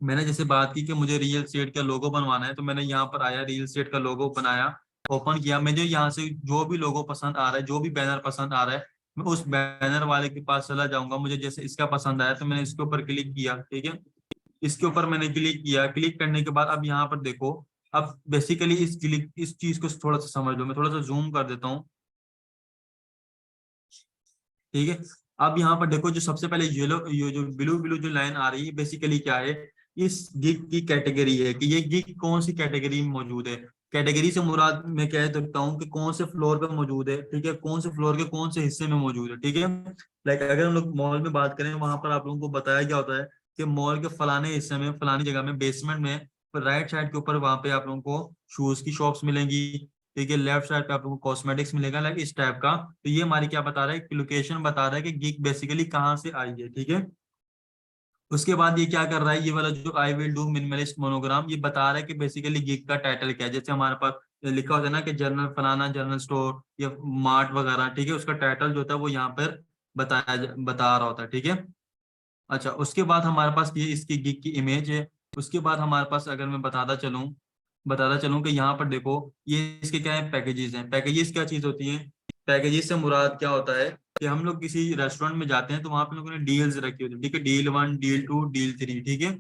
मैंने जैसे बात की कि मुझे रियल स्टेट का लोगो बनवाना है, तो मैंने यहाँ पर आया, रियल स्टेट का लोगो बनाया, ओपन किया, मुझे यहाँ से जो भी लोगो पसंद आ रहा है, जो भी बैनर पसंद आ रहा है, मैं उस बैनर वाले के पास चला जाऊंगा, मुझे जैसे इसका पसंद आया तो मैंने इसके ऊपर क्लिक किया, ठीक है। इसके ऊपर मैंने क्लिक किया, क्लिक करने के बाद अब यहाँ पर देखो, अब बेसिकली इस चीज को थोड़ा सा समझ लो, मैं थोड़ा सा जूम कर देता हूँ, ठीक है। अब यहाँ पर देखो, जो सबसे पहले ये जो ब्लू ब्लू जो लाइन आ रही है, बेसिकली क्या है, इस गिग की कैटेगरी है, कि ये गिग कौन सी कैटेगरी में मौजूद है। कैटेगरी से मुराद मैं कह सकता हूँ कि कौन से फ्लोर पे मौजूद है, ठीक है, कौन से फ्लोर के कौन से हिस्से में मौजूद है, ठीक है। लाइक अगर हम लोग मॉल में बात करें, वहां पर आप लोगों को बताया क्या होता है कि मॉल के फलाने हिस्से में, फलानी जगह में, बेसमेंट में, राइट साइड के ऊपर वहां पे आप लोगों को शूज की शॉप्स मिलेंगी, ठीक है, लेफ्ट साइड पे आप लोगों को कॉस्मेटिक्स मिलेगा, लाइक इस टाइप का। तो ये हमारी क्या बता रहा है, लोकेशन बता रहा है कि गिग बेसिकली कहाँ से आई है, ठीक है। उसके बाद ये क्या कर रहा है, ये वाला जो I will do minimalist monogram, ये बता रहा है कि बेसिकली गिग का टाइटल क्या है। जैसे हमारे पास लिखा होता है ना कि जनरल फलाना जनरल स्टोर या मार्ट वगैरह, ठीक है, उसका टाइटल जो होता है वो यहाँ पर बता रहा होता है, ठीक है। अच्छा, उसके बाद हमारे पास ये इसकी गिग की इमेज है। उसके बाद हमारे पास, अगर मैं बताता चलूं कि यहाँ पर देखो, ये इसके क्या है, पैकेजेस हैं। पैकेजेस क्या चीज होती है, पैकेजेस से मुराद क्या होता है कि हम लोग किसी रेस्टोरेंट में जाते हैं तो वहां पे लोगों ने डील्स रखी होती है, ठीक है, डील 1 डील 2 डील 3, ठीक है,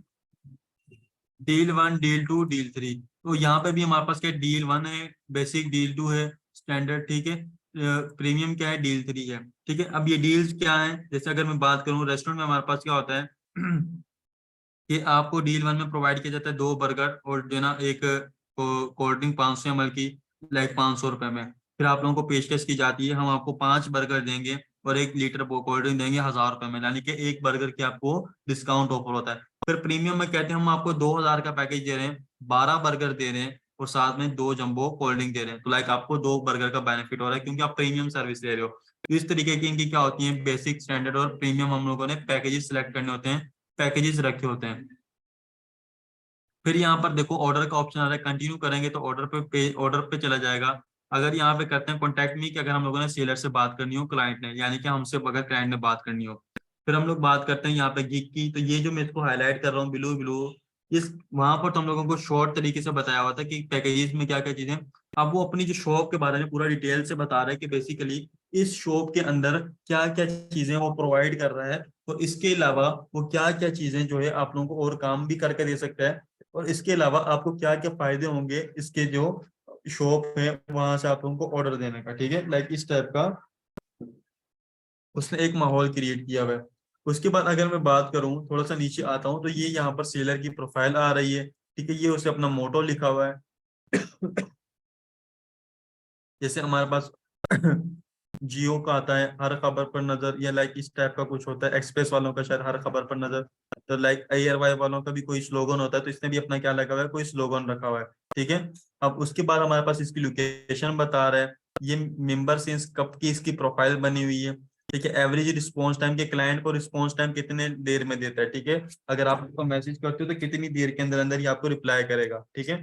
डील 1 डील 2 डील 3। तो यहाँ पे भी हमारे पास क्या, डील 1 है, बेसिक, डील 2 है, स्टैंडर्ड, ठीक है, प्रीमियम क्या है, डील 3 है, ठीक है। अब ये डील्स क्या है, जैसे अगर मैं बात करूँ, रेस्टोरेंट में हमारे पास क्या होता है कि आपको डील 1 में प्रोवाइड किया जाता है 2 बर्गर और जो है ना एक कोल्ड ड्रिंक 500 ml की, लाइक 500 रुपए में। फिर आप लोगों को पेशकश की जाती है, हम आपको 5 बर्गर देंगे और 1 लीटर कोल्ड ड्रिंक देंगे 1000 रुपए में, यानी कि 1 बर्गर की आपको डिस्काउंट ऑफर होता है। फिर प्रीमियम में कहते हैं हम आपको 2000 का पैकेज दे रहे हैं, 12 बर्गर दे रहे हैं और साथ में 2 जंबो कोल्ड ड्रिंक दे रहे हैं, तो लाइक आपको 2 बर्गर का बेनिफिट हो रहा है क्योंकि आप प्रीमियम सर्विस ले रहे हो। तो इस तरीके की इनकी क्या होती है, बेसिक, स्टैंडर्ड और प्रीमियम हम लोगों ने पैकेजेस सिलेक्ट करने होते हैं, पैकेजेस रखे होते हैं। फिर यहाँ पर देखो ऑर्डर का ऑप्शन आ रहा है, कंटिन्यू करेंगे तो ऑर्डर पे चला जाएगा। अगर यहाँ पे करते हैं कॉन्टैक्ट मी, कि अगर हम लोगों ने सेलर से बात करनी हो, क्लाइंट ने, यानी कि हमसे अगर क्लाइंट ने बात करनी हो। फिर हम लोग बात करते हैं यहाँ पे गिग की, तो ये जो मैं इसको हाईलाइट कर रहा हूँ ब्लू ब्लू, इस वहां पर तो हम लोगों को शॉर्ट तरीके से बताया हुआ था कि पैकेजेस में क्या क्या चीजें। अब वो अपनी जो शॉप के बारे में पूरा डिटेल से बता रहा है कि बेसिकली इस शॉप के अंदर क्या क्या चीजें वो प्रोवाइड कर रहा है, और इसके अलावा वो क्या क्या चीजें जो है आप लोगों को और काम भी करके दे सकता है, और इसके अलावा आपको क्या क्या फायदे होंगे इसके जो शॉप है वहां से आप लोगों को ऑर्डर देने का। ठीक है, लाइक इस टाइप का उसने एक माहौल क्रिएट किया हुआ है। उसके बाद अगर मैं बात करूं, थोड़ा सा नीचे आता हूं, तो ये यहाँ पर सेलर की प्रोफाइल आ रही है। ठीक है, ये उसे अपना मोटो लिखा हुआ है। जैसे हमारे पास जियो का आता है हर खबर पर नजर, या लाइक इस टाइप का कुछ होता है, एक्सप्रेस वालों का शायद हर खबर पर नजर, तो लाइक एयर वाई वालों का भी कोई स्लोगन होता है, तो इसने भी अपना क्या लगा हुआ है, कोई स्लोगन रखा हुआ है। ठीक है, अब उसके बाद हमारे पास इसकी लोकेशन बता रहा है, ये मेंबर सिंस कब की इसकी प्रोफाइल बनी हुई है। ठीक है, एवरेज रिस्पॉन्स टाइम के क्लाइंट को रिस्पॉन्स टाइम कितने देर में देता है। ठीक है, अगर आप उसको मैसेज करते हो तो कितनी देर के अंदर अंदर ही आपको रिप्लाई करेगा। ठीक है,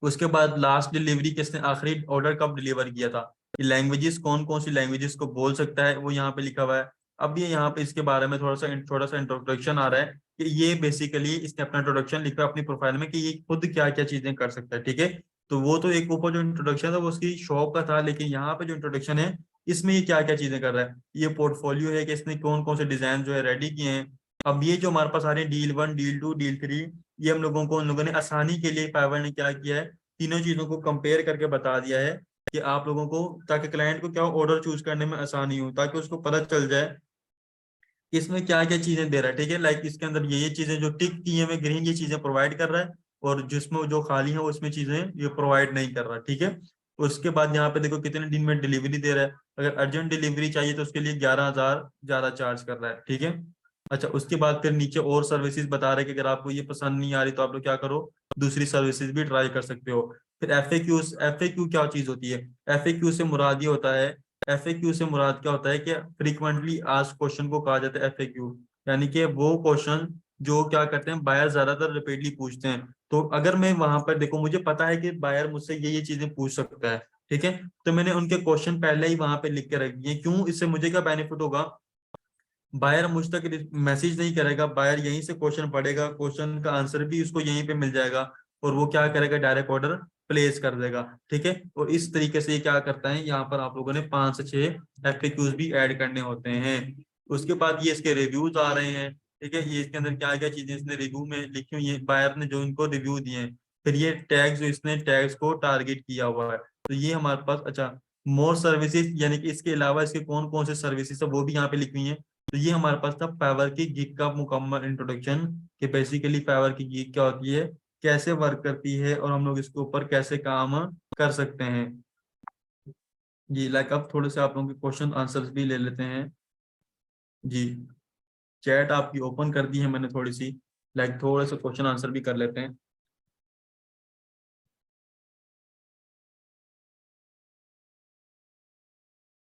उसके बाद लास्ट डिलीवरी किसने, आखिरी ऑर्डर कब डिलीवर किया था, लैंग्वेजेस कौन कौन सी लैंग्वेजेस को बोल सकता है वो यहाँ पे लिखा हुआ है। अब ये यहाँ पे इसके बारे में थोड़ा सा इंट्रोडक्शन आ रहा है कि ये बेसिकली इसने अपना इंट्रोडक्शन लिखा है अपनी प्रोफाइल में कि ये खुद क्या क्या चीजें कर सकता है। ठीक है, तो वो तो एक ऊपर जो इंट्रोडक्शन था वो उसकी शॉप का था, लेकिन यहाँ पे जो इंट्रोडक्शन है इसमें ये क्या क्या चीजें कर रहा है, ये पोर्टफोलियो है कि इसने कौन कौन से डिजाइन जो है रेडी किए हैं। अब ये जो हमारे पास आ रहे हैं डील 1, डील 2, डील 3, ये हम लोगों को उन लोगों ने आसानी के लिए फाइवर ने क्या किया है, तीनों चीजों को कंपेयर करके बता दिया है कि आप लोगों को, ताकि क्लाइंट को क्या ऑर्डर चूज करने में आसानी हो, ताकि उसको पता चल जाए कि इसमें क्या क्या चीजें दे रहा है। ठीक है, लाइक इसके अंदर ये चीजें जो टिक की है में ग्रीन, ये चीजें प्रोवाइड कर रहा है, और जिसमें जो खाली है उसमें चीजें ये प्रोवाइड नहीं कर रहा। ठीक है, उसके बाद यहाँ पे देखो कितने दिन में डिलीवरी दे रहा है, अगर अर्जेंट डिलीवरी चाहिए तो उसके लिए 11,000 ज्यादा चार्ज कर रहा है। ठीक है, अच्छा उसके बाद फिर नीचे और सर्विसेज बता रहे हैं कि अगर आपको ये पसंद नहीं आ रही तो आप लोग क्या करो, दूसरी सर्विसेज भी ट्राई कर सकते हो। फिर एफ ए क्यू क्या चीज होती है, एफ ए क्यू से मुराद ये होता है, एफ ए क्यू से मुराद क्या होता है कि फ्रीक्वेंटली आस्क्ड क्वेश्चन को कहा जाता है एफ ए क्यू, यानी कि वो क्वेश्चन जो क्या करते हैं बायर ज्यादातर रिपीटली पूछते हैं। तो अगर मैं वहां पर देखो, मुझे पता है कि बायर मुझसे ये चीजें पूछ सकता है। ठीक है, तो मैंने उनके क्वेश्चन पहले ही वहां पे लिख के रख दिए, क्यों, इससे मुझे क्या बेनिफिट होगा, बायर मुझ तक मैसेज नहीं करेगा, बायर यहीं से क्वेश्चन पढ़ेगा, क्वेश्चन का आंसर भी उसको यहीं पे मिल जाएगा, और वो क्या करेगा, डायरेक्ट ऑर्डर प्लेस कर देगा। ठीक है, और इस तरीके से ये क्या करता है, यहाँ पर आप लोगों ने 5 से 6 एफएक्यूज भी ऐड करने होते हैं। उसके बाद ये इसके रिव्यूज आ रहे हैं। ठीक है, ये इसके अंदर क्या क्या चीजें इसने रिव्यू में लिखी हुई है, बायर ने जो इनको रिव्यू दिए हैं। फिर ये टैग्स, जो इसने टैग्स को टारगेट किया हुआ है, तो ये हमारे पास, अच्छा मोर सर्विसेज, यानी कि इसके अलावा इसके कौन कौन से सर्विसेज है वो भी यहाँ पे लिखी हुई है। तो ये हमारे पास था फाइवर की गिग का मुकम्मल इंट्रोडक्शन, कि बेसिकली फाइवर की गिग क्या होती है, कैसे वर्क करती है, और हम लोग इसके ऊपर कैसे काम कर सकते हैं। जी, लाइक अब थोड़े से आप लोगों के क्वेश्चन आंसर्स भी ले लेते हैं। जी, चैट आपकी ओपन कर दी है मैंने थोड़ी सी, लाइक थोड़े से क्वेश्चन आंसर भी कर लेते हैं।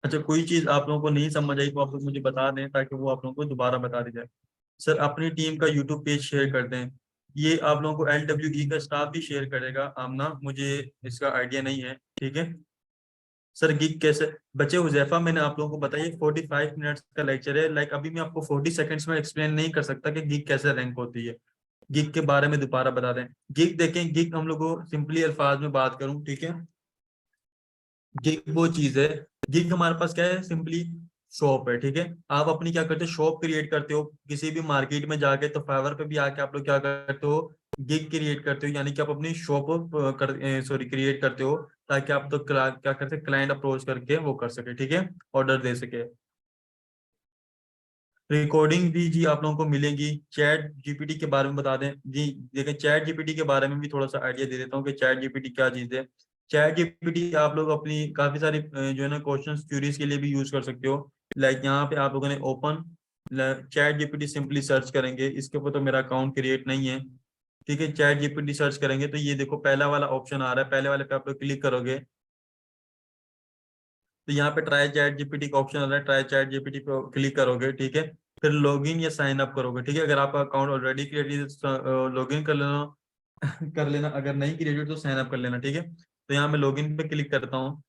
अच्छा, कोई चीज आप लोगों को नहीं समझ आई तो आप लोग मुझे बता दें, ताकि वो आप लोगों को दोबारा बता दी जाए। सर अपनी टीम का यूट्यूब पेज शेयर कर दें, ये आप लोगों को LWE का स्टाफ भी शेयर करेगा आमना, मुझे इसका आइडिया नहीं है। ठीक है सर, गिग कैसे, बच्चे हुजैफा मैंने आप लोगों को बताइए 45 मिनट्स का लेक्चर है, लाइक अभी मैं आपको 40 सेकंड्स में एक्सप्लेन नहीं कर सकता कि गिग कैसे रैंक होती है। गिग के बारे में दोबारा बता दें। गिग देखें, गिग हम लोग को सिंपली अल्फाज में बात करूं, ठीक है, गिग वो चीज है, गिग हमारे पास क्या है, सिंपली शॉप है। ठीक है, आप अपनी क्या करते हो, शॉप क्रिएट करते हो किसी भी मार्केट में जाके, तो फाइवर पे भी आके आप लोग क्या करते हो, गिग क्रिएट करते हो, यानी कि आप अपनी शॉप क्रिएट करते हो, ताकि आप तो क्या करते हैं, क्लाइंट अप्रोच करके वो कर सके। ठीक है, ऑर्डर दे सके। रिकॉर्डिंग भी जी आप लोगों को मिलेगी। चैट जीपीटी के बारे में बता दें जी, देखें चैट जीपीटी के बारे में भी थोड़ा सा आइडिया दे देता हूँ कि चैट जीपीटी क्या चीज़ है। चैट जीपीटी आप लोग अपनी काफी सारी जो है ना क्वेश्चंस क्यूरीज के लिए भी यूज कर सकते हो। लाइक यहाँ पे आप लोगों ने open chat GPT simply search करेंगे, इसके ऊपर तो मेरा अकाउंट क्रिएट नहीं है, ठीक है। चैट जीपीटी सर्च करेंगे तो ये देखो पहला वाला ऑप्शन आ रहा है, पहले वाले पे आप लोग क्लिक करोगे तो यहाँ पे ट्राई चैट जीपीटी का ऑप्शन आ रहा है, ट्राई चैट जीपीटी पे क्लिक करोगे, ठीक है। फिर लॉगिन या साइन अप करोगे, ठीक है। अगर आपका अकाउंट ऑलरेडी क्रिएटेड है लॉगिन कर लेना कर लेना, अगर नहीं क्रिएटेड तो साइन अप कर लेना, ठीक है। तो यहाँ मैं लॉगिन पे क्लिक करता हूँ,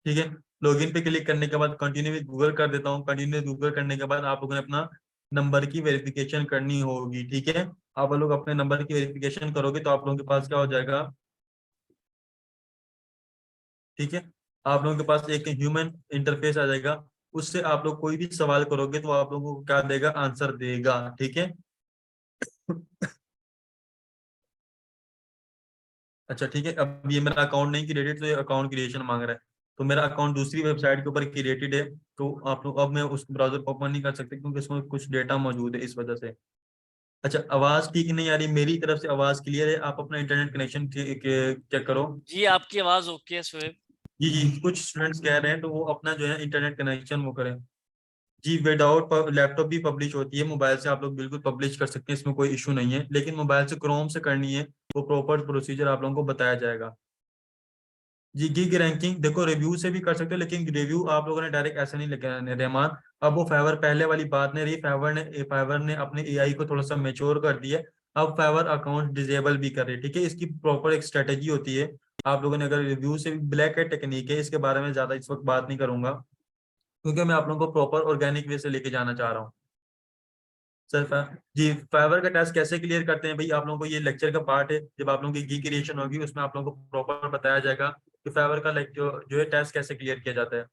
ठीक है। लॉगिन पे क्लिक करने के बाद कंटिन्यू विद गूगल कर देता हूँ। कंटिन्यू गूगल करने के बाद आप लोगों ने अपना नंबर की वेरिफिकेशन करनी होगी, ठीक है। आप लोग अपने नंबर की वेरिफिकेशन करोगे तो आप लोगों के पास क्या हो जाएगा, ठीक है। आप लोगों के पास एक ह्यूमन इंटरफेस आ जाएगा, उससे आप लोग कोई भी सवाल करोगे तो आप लोगों को क्या देगा, आंसर देगा, ठीक है। अच्छा ठीक है, अब ये मेरा अकाउंट नहीं क्रिएटेड तो ये अकाउंट क्रिएशन मांग रहा है, तो मेरा अकाउंट दूसरी वेबसाइट के ऊपर क्रिएटेड है, तो आप लोग अब मैं उस ब्राउजर को ओपन नहीं कर सकते क्योंकि इसमें कुछ डेटा मौजूद है, इस वजह से। अच्छा, आवाज ठीक नहीं आ रही, मेरी तरफ से आवाज क्लियर है, आप अपना इंटरनेट कनेक्शन चेक करो। जी आपकी आवाज ओके है सुहेब। जी जी, कुछ स्टूडेंट्स कह रहे हैं तो वो अपना जो है इंटरनेट कनेक्शन वो करें। जी, विदाउट लैपटॉप भी पब्लिश होती है, मोबाइल से आप लोग बिल्कुल पब्लिश कर सकते हैं, इसमें कोई इशू नहीं है, लेकिन मोबाइल से क्रोम से करनी है, वो प्रॉपर प्रोसीजर आप लोगों को बताया जाएगा। जी, गिग रैंकिंग देखो रिव्यू से भी कर सकते हो, लेकिन रिव्यू आप लोगों ने डायरेक्ट ऐसे नहीं लिखा है रहमान। अब वो फाइवर पहले वाली बात नहीं रही, फाइवर ने अपने एआई को थोड़ा सा मेच्योर कर दिया। अब फाइवर अकाउंट डिजेबल भी कर रही है, ठीक है। इसकी प्रॉपर एक स्ट्रेटेजी होती है। आप लोगों ने अगर रिव्यू से भी ब्लैक है टेक्निक है, इसके बारे में ज्यादा इस वक्त बात नहीं करूंगा क्योंकि मैं आप लोगों को प्रॉपर ऑर्गेनिक वे से लेके जाना चाह रहा हूँ। सर जी, फाइवर का टास्क कैसे क्लियर करते हैं भाई, आप लोगों को ये लेक्चर का पार्ट है, जब आप लोगों की गी क्रिएशन होगी उसमें आप लोगों को प्रॉपर बताया जाएगा कि फाइवर का जो है टास्क कैसे क्लियर किया जाता है।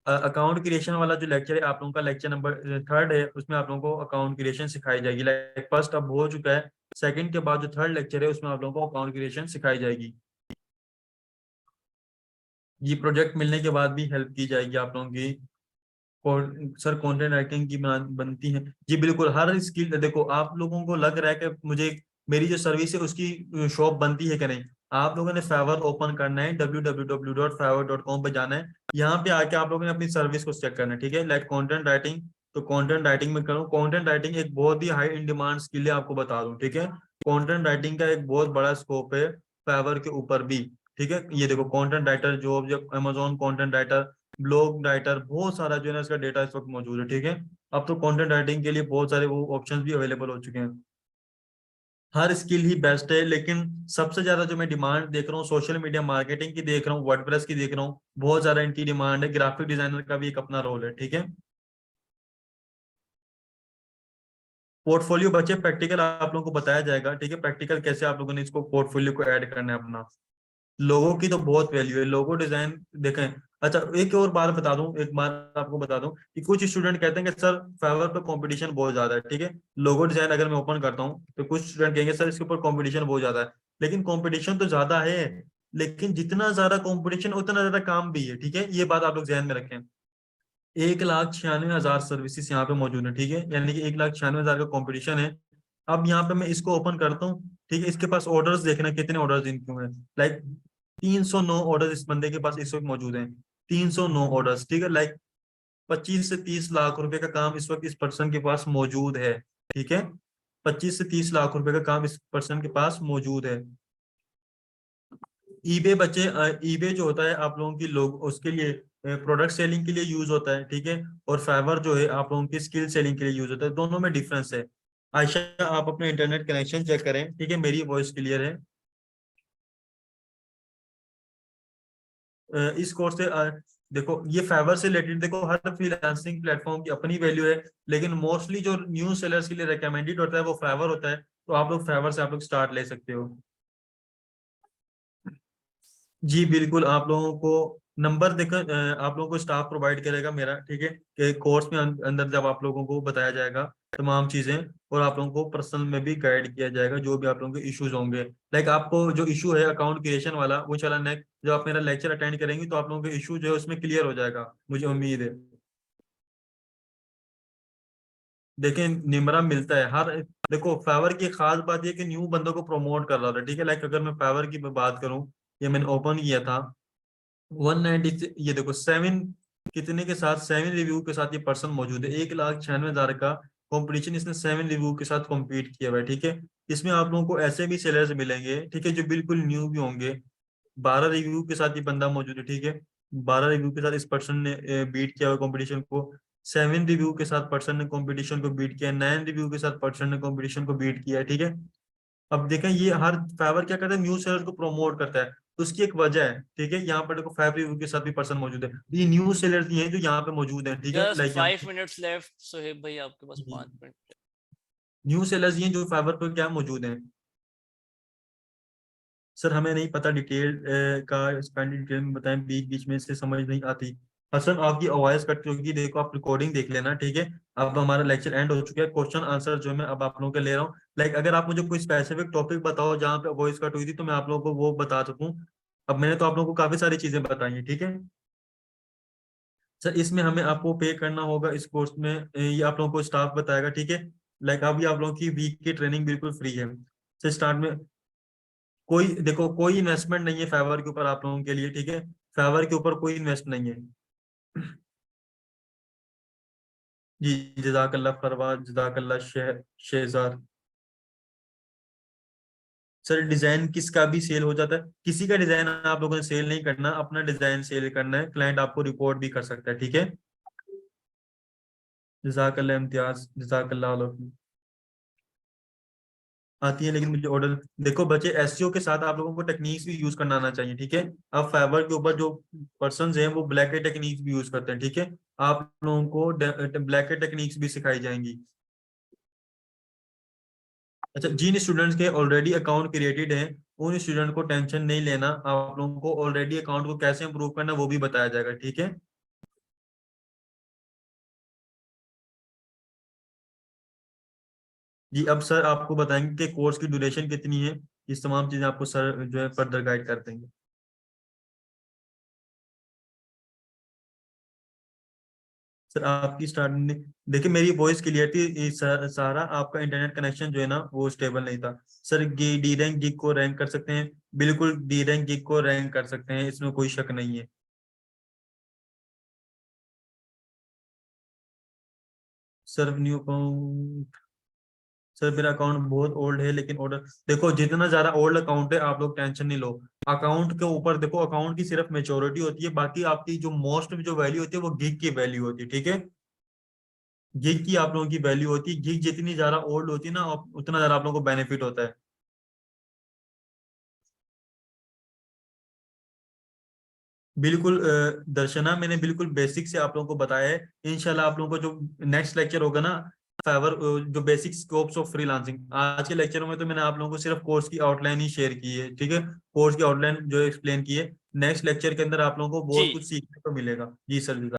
अकाउंट क्रिएशन वाला जो लेक्चर है आप लोगों का लेक्चर नंबर 3 है, उसमें आप लोगों को अकाउंट क्रिएशन सिखाई जाएगी। लाइक फर्स्ट अब हो चुका है, सेकंड के बाद जो 3rd लेक्चर है उसमें आप लोगों को अकाउंट क्रिएशन सिखाई जाएगी। ये प्रोजेक्ट मिलने के बाद भी हेल्प की जाएगी आप लोगों की। सर कंटेंट राइटिंग की बनती है जी, बिल्कुल हर स्किल देखो, आप लोगों को लग रहा है कि मुझे मेरी जो सर्विस है उसकी शॉप बनती है कि नहीं, आप लोगों ने फाइवर ओपन करना है, www.fiverr.com पे जाना है, यहाँ पे आके आप लोगों ने अपनी सर्विस को चेक करना है, ठीक है। लाइक कंटेंट राइटिंग, तो कंटेंट राइटिंग में करूँ, कंटेंट राइटिंग एक बहुत ही हाई इन डिमांड स्किल है, आपको बता दूं, ठीक है। कंटेंट राइटिंग का एक बहुत बड़ा स्कोप है फाइवर के ऊपर भी, ठीक है। ये देखो कंटेंट राइटर जॉब, जब Amazon content writer, blog writer, बहुत सारा जो है ना इसका डेटा इस वक्त मौजूद है, ठीक है। अब तो कंटेंट राइटिंग के लिए बहुत सारे वो ऑप्शंस भी अवेलेबल हो चुके हैं। हर स्किल ही बेस्ट है, लेकिन सबसे ज्यादा जो मैं डिमांड देख रहा हूँ सोशल मीडिया मार्केटिंग की देख रहा हूँ, वर्डप्रेस की देख रहा हूँ, बहुत ज्यादा इनकी डिमांड है। ग्राफिक डिजाइनर का भी एक अपना रोल है, ठीक है। पोर्टफोलियो बच्चे प्रैक्टिकल आप लोगों को बताया जाएगा, ठीक है। प्रैक्टिकल कैसे आप लोगों ने इसको पोर्टफोलियो को ऐड करना है अपना। लोगों की तो बहुत वैल्यू है, लोगो डिजाइन देखें। अच्छा, एक और बात बता दूं, एक बात आपको बता दूं कि कुछ स्टूडेंट कहते हैं कि सर फाइवर पे कंपटीशन बहुत ज्यादा है, ठीक है। लोगो डिजाइन अगर मैं ओपन करता हूं तो कुछ स्टूडेंट कहेंगे सर इसके ऊपर कंपटीशन बहुत ज्यादा है, लेकिन कंपटीशन तो ज्यादा है, लेकिन जितना ज्यादा कंपटीशन उतना ज्यादा काम भी है, ठीक है। ये बात आप लोग ध्यान में रखें। 1,96,000 सर्विसेज यहाँ पे मौजूद है, ठीक है, यानी कि 1,96,000 का कंपटीशन है। अब यहाँ पे मैं इसको ओपन करता हूँ, ठीक है। इसके पास ऑर्डर्स देखना कितने ऑर्डर्स इनके हुए हैं। लाइक 309 ऑर्डर इस बंदे के पास इस वक्त मौजूद हैं, 309 ऑर्डर्स, ठीक है। लाइक 25 से 30 लाख रुपए का काम इस वक्त इस पर्सन के पास मौजूद है, ठीक है। 25 से 30 लाख रुपए का काम इस पर्सन के पास मौजूद है। ईबे बच्चे, ईबे जो होता है आप लोगों की लोग उसके लिए प्रोडक्ट सेलिंग के लिए यूज होता है, ठीक है। और फाइवर जो है आप लोगों की स्किल सेलिंग के लिए यूज होता है, दोनों में डिफरेंस है। आयशा, आप अपने इंटरनेट कनेक्शन चेक करें, ठीक है, मेरी वॉइस क्लियर है। इस कोर्स से देखो ये फाइवर से रिलेटेड, देखो हर फ्रीलांसिंग प्लेटफॉर्म की अपनी वैल्यू है, लेकिन मोस्टली जो न्यू सेलर्स के लिए रिकमेंडेड होता है वो फाइवर होता है, तो आप लोग फाइवर से आप लोग स्टार्ट ले सकते हो। जी बिल्कुल, आप लोगों को नंबर देकर आप लोगों को स्टाफ प्रोवाइड करेगा मेरा, ठीक है। कि कोर्स में अंदर जब आप लोगों को बताया जाएगा तमाम चीजें, और आप लोगों को पर्सनल में भी गाइड किया जाएगा जो भी आप लोगों के इश्यूज होंगे। लाइक आपको जो इशू है अकाउंट क्रिएशन वाला, वो चला नेक्स्ट जब आप मेरा लेक्चर अटेंड करेंगे तो आप लोगों के इशू जो है उसमें क्लियर हो जाएगा, मुझे उम्मीद है। देखें निमरा मिलता है, हर देखो फाइवर की खास बात ये कि न्यू बंदों को प्रमोट कर रहा था, ठीक है। लाइक अगर मैं फाइवर की मैं बात करूं, ये मैंने ओपन किया था 190, ये देखो 7 कितने के साथ, 7 रिव्यू के साथ ये पर्सन मौजूद है। 1,96,000 का कंपटीशन इसने 7 रिव्यू के साथ compete किया हुआ है, ठीक है। इसमें आप लोगों को ऐसे भी सेलर्स मिलेंगे, ठीक है, जो बिल्कुल न्यू भी होंगे। 12 रिव्यू के साथ ये बंदा मौजूद है, ठीक है। 12 रिव्यू के साथ इस पर्सन ने बीट किया हुआ कंपटीशन को। 7 रिव्यू के साथ पर्सन ने कंपटीशन को बीट किया, 9 रिव्यू के साथ पर्सन ने कंपटीशन को बीट किया है, ठीक है। अब देखें ये हर फाइवर क्या करता है, न्यू सेलर को प्रमोट करता है, तो उसकी एक वजह है, ठीक है। यहाँ पर देखो 5 रिव्यू के साथ भी पर्सन मौजूद है, ये न्यू सेलर ही हैं जो यहाँ पे मौजूद है, ठीक है। जस्ट लाइक यहाँ 5 minutes लेफ्ट सोहेब भाई, आपके पास 5 मिनट। न्यू सेलर्स ही हैं जो फाइवर पर क्या मौजूद हैं। सर हमें नहीं पता डिटेल का, स्पेंड डिटेल में बताएं, बीच बीच में से समझ नहीं आती। हसन आपकी आवाज कट होगी, देखो आप रिकॉर्डिंग देख लेना, ठीक है। अब हमारा लेक्चर एंड हो चुका है, क्वेश्चन आंसर जो मैं अब आप लोगों के ले रहा हूँ। लाइक अगर आप मुझे कोई स्पेसिफिक टॉपिक बताओ जहाँ पे वॉइस कट हुई थी, तो मैं आप लोगों को वो बता सकूँ। अब मैंने तो आप लोगों को काफी सारी चीजें बताई हैं, ठीक है। सर इसमें हमें आपको पे करना होगा इस कोर्स में, ये आप लोगों को स्टाफ बताएगा, ठीक है। लाइक अभी आप लोगों की वीक की ट्रेनिंग बिल्कुल फ्री है। सर स्टार्ट में कोई देखो कोई इन्वेस्टमेंट नहीं है फाइवर के ऊपर आप लोगों के लिए, ठीक है। फाइवर के ऊपर कोई इन्वेस्ट नहीं है। जी जजाकल्ला फरवाद, जजाकल्ला शहजाद। सर डिजाइन किसका भी सेल हो जाता है, किसी का डिजाइन आप लोगों ने सेल नहीं करना, अपना डिजाइन सेल करना है, क्लाइंट आपको रिपोर्ट भी कर सकता है, ठीक है। जजाकल्ला इम्तियाज, जजाकल्ला आती है, लेकिन मुझे ऑर्डर देखो बच्चे, एसईओ के साथ आप लोगों को टेक्निक्स भी यूज करना आना चाहिए, ठीक है। अब फाइवर के ऊपर जो पर्संस हैं वो ब्लैक टेक्निक्स भी यूज करते हैं, ठीक है। आप लोगों को ब्लैक टेक्निक्स भी सिखाई जाएंगी। अच्छा, जिन स्टूडेंट्स के ऑलरेडी अकाउंट क्रिएटेड है उन स्टूडेंट को टेंशन नहीं लेना, आप लोगों को ऑलरेडी अकाउंट को कैसे इंप्रूव करना वो भी बताया जाएगा, ठीक है। जी अब सर आपको बताएंगे कि कोर्स की ड्यूरेशन कितनी है, इस तमाम चीजें आपको सर जो है फर्दर गाइड कर देंगे। सर आपकी स्टार्टिंग में देखिए मेरी वॉइस क्लियर थी, सारा आपका इंटरनेट कनेक्शन जो है ना वो स्टेबल नहीं था। सर डी रैंक गिग को रैंक कर सकते हैं, बिल्कुल डी रैंक गिग को रैंक कर सकते हैं, इसमें कोई शक नहीं है। सर न्यू अकाउंट, सर मेरा अकाउंट बहुत ओल्ड है, लेकिन ऑर्डर देखो जितना ज्यादा ओल्ड अकाउंट है आप लोग टेंशन नहीं लो। अकाउंट के ऊपर देखो, अकाउंट की सिर्फ मेच्योरिटी होती है, बाकी आपकी जो मोस्ट जो वैल्यू होती है वो गिग की वैल्यू होती है, ठीक है। गिग की आप लोगों की वैल्यू होती है, गिग जितनी ज्यादा ओल्ड होती है ना उतना ज्यादा आप लोगों को बेनिफिट होता है। बिल्कुल दर्शना, मैंने बिल्कुल बेसिक से आप लोगों को बताया है। इंशाल्लाह आप लोगों को जो नेक्स्ट लेक्चर होगा ना फाइवर, जो बेसिक स्कोप्स ऑफ फ्रीलांसिंग, आज के लेक्चर में तो मैंने आप लोगों को सिर्फ कोर्स की आउटलाइन ही शेयर की है, ठीक है। कोर्स की आउटलाइन जो एक्सप्लेन की है, नेक्स्ट लेक्चर के अंदर आप लोगों को बहुत जी कुछ सीखने को मिलेगा। जी सर।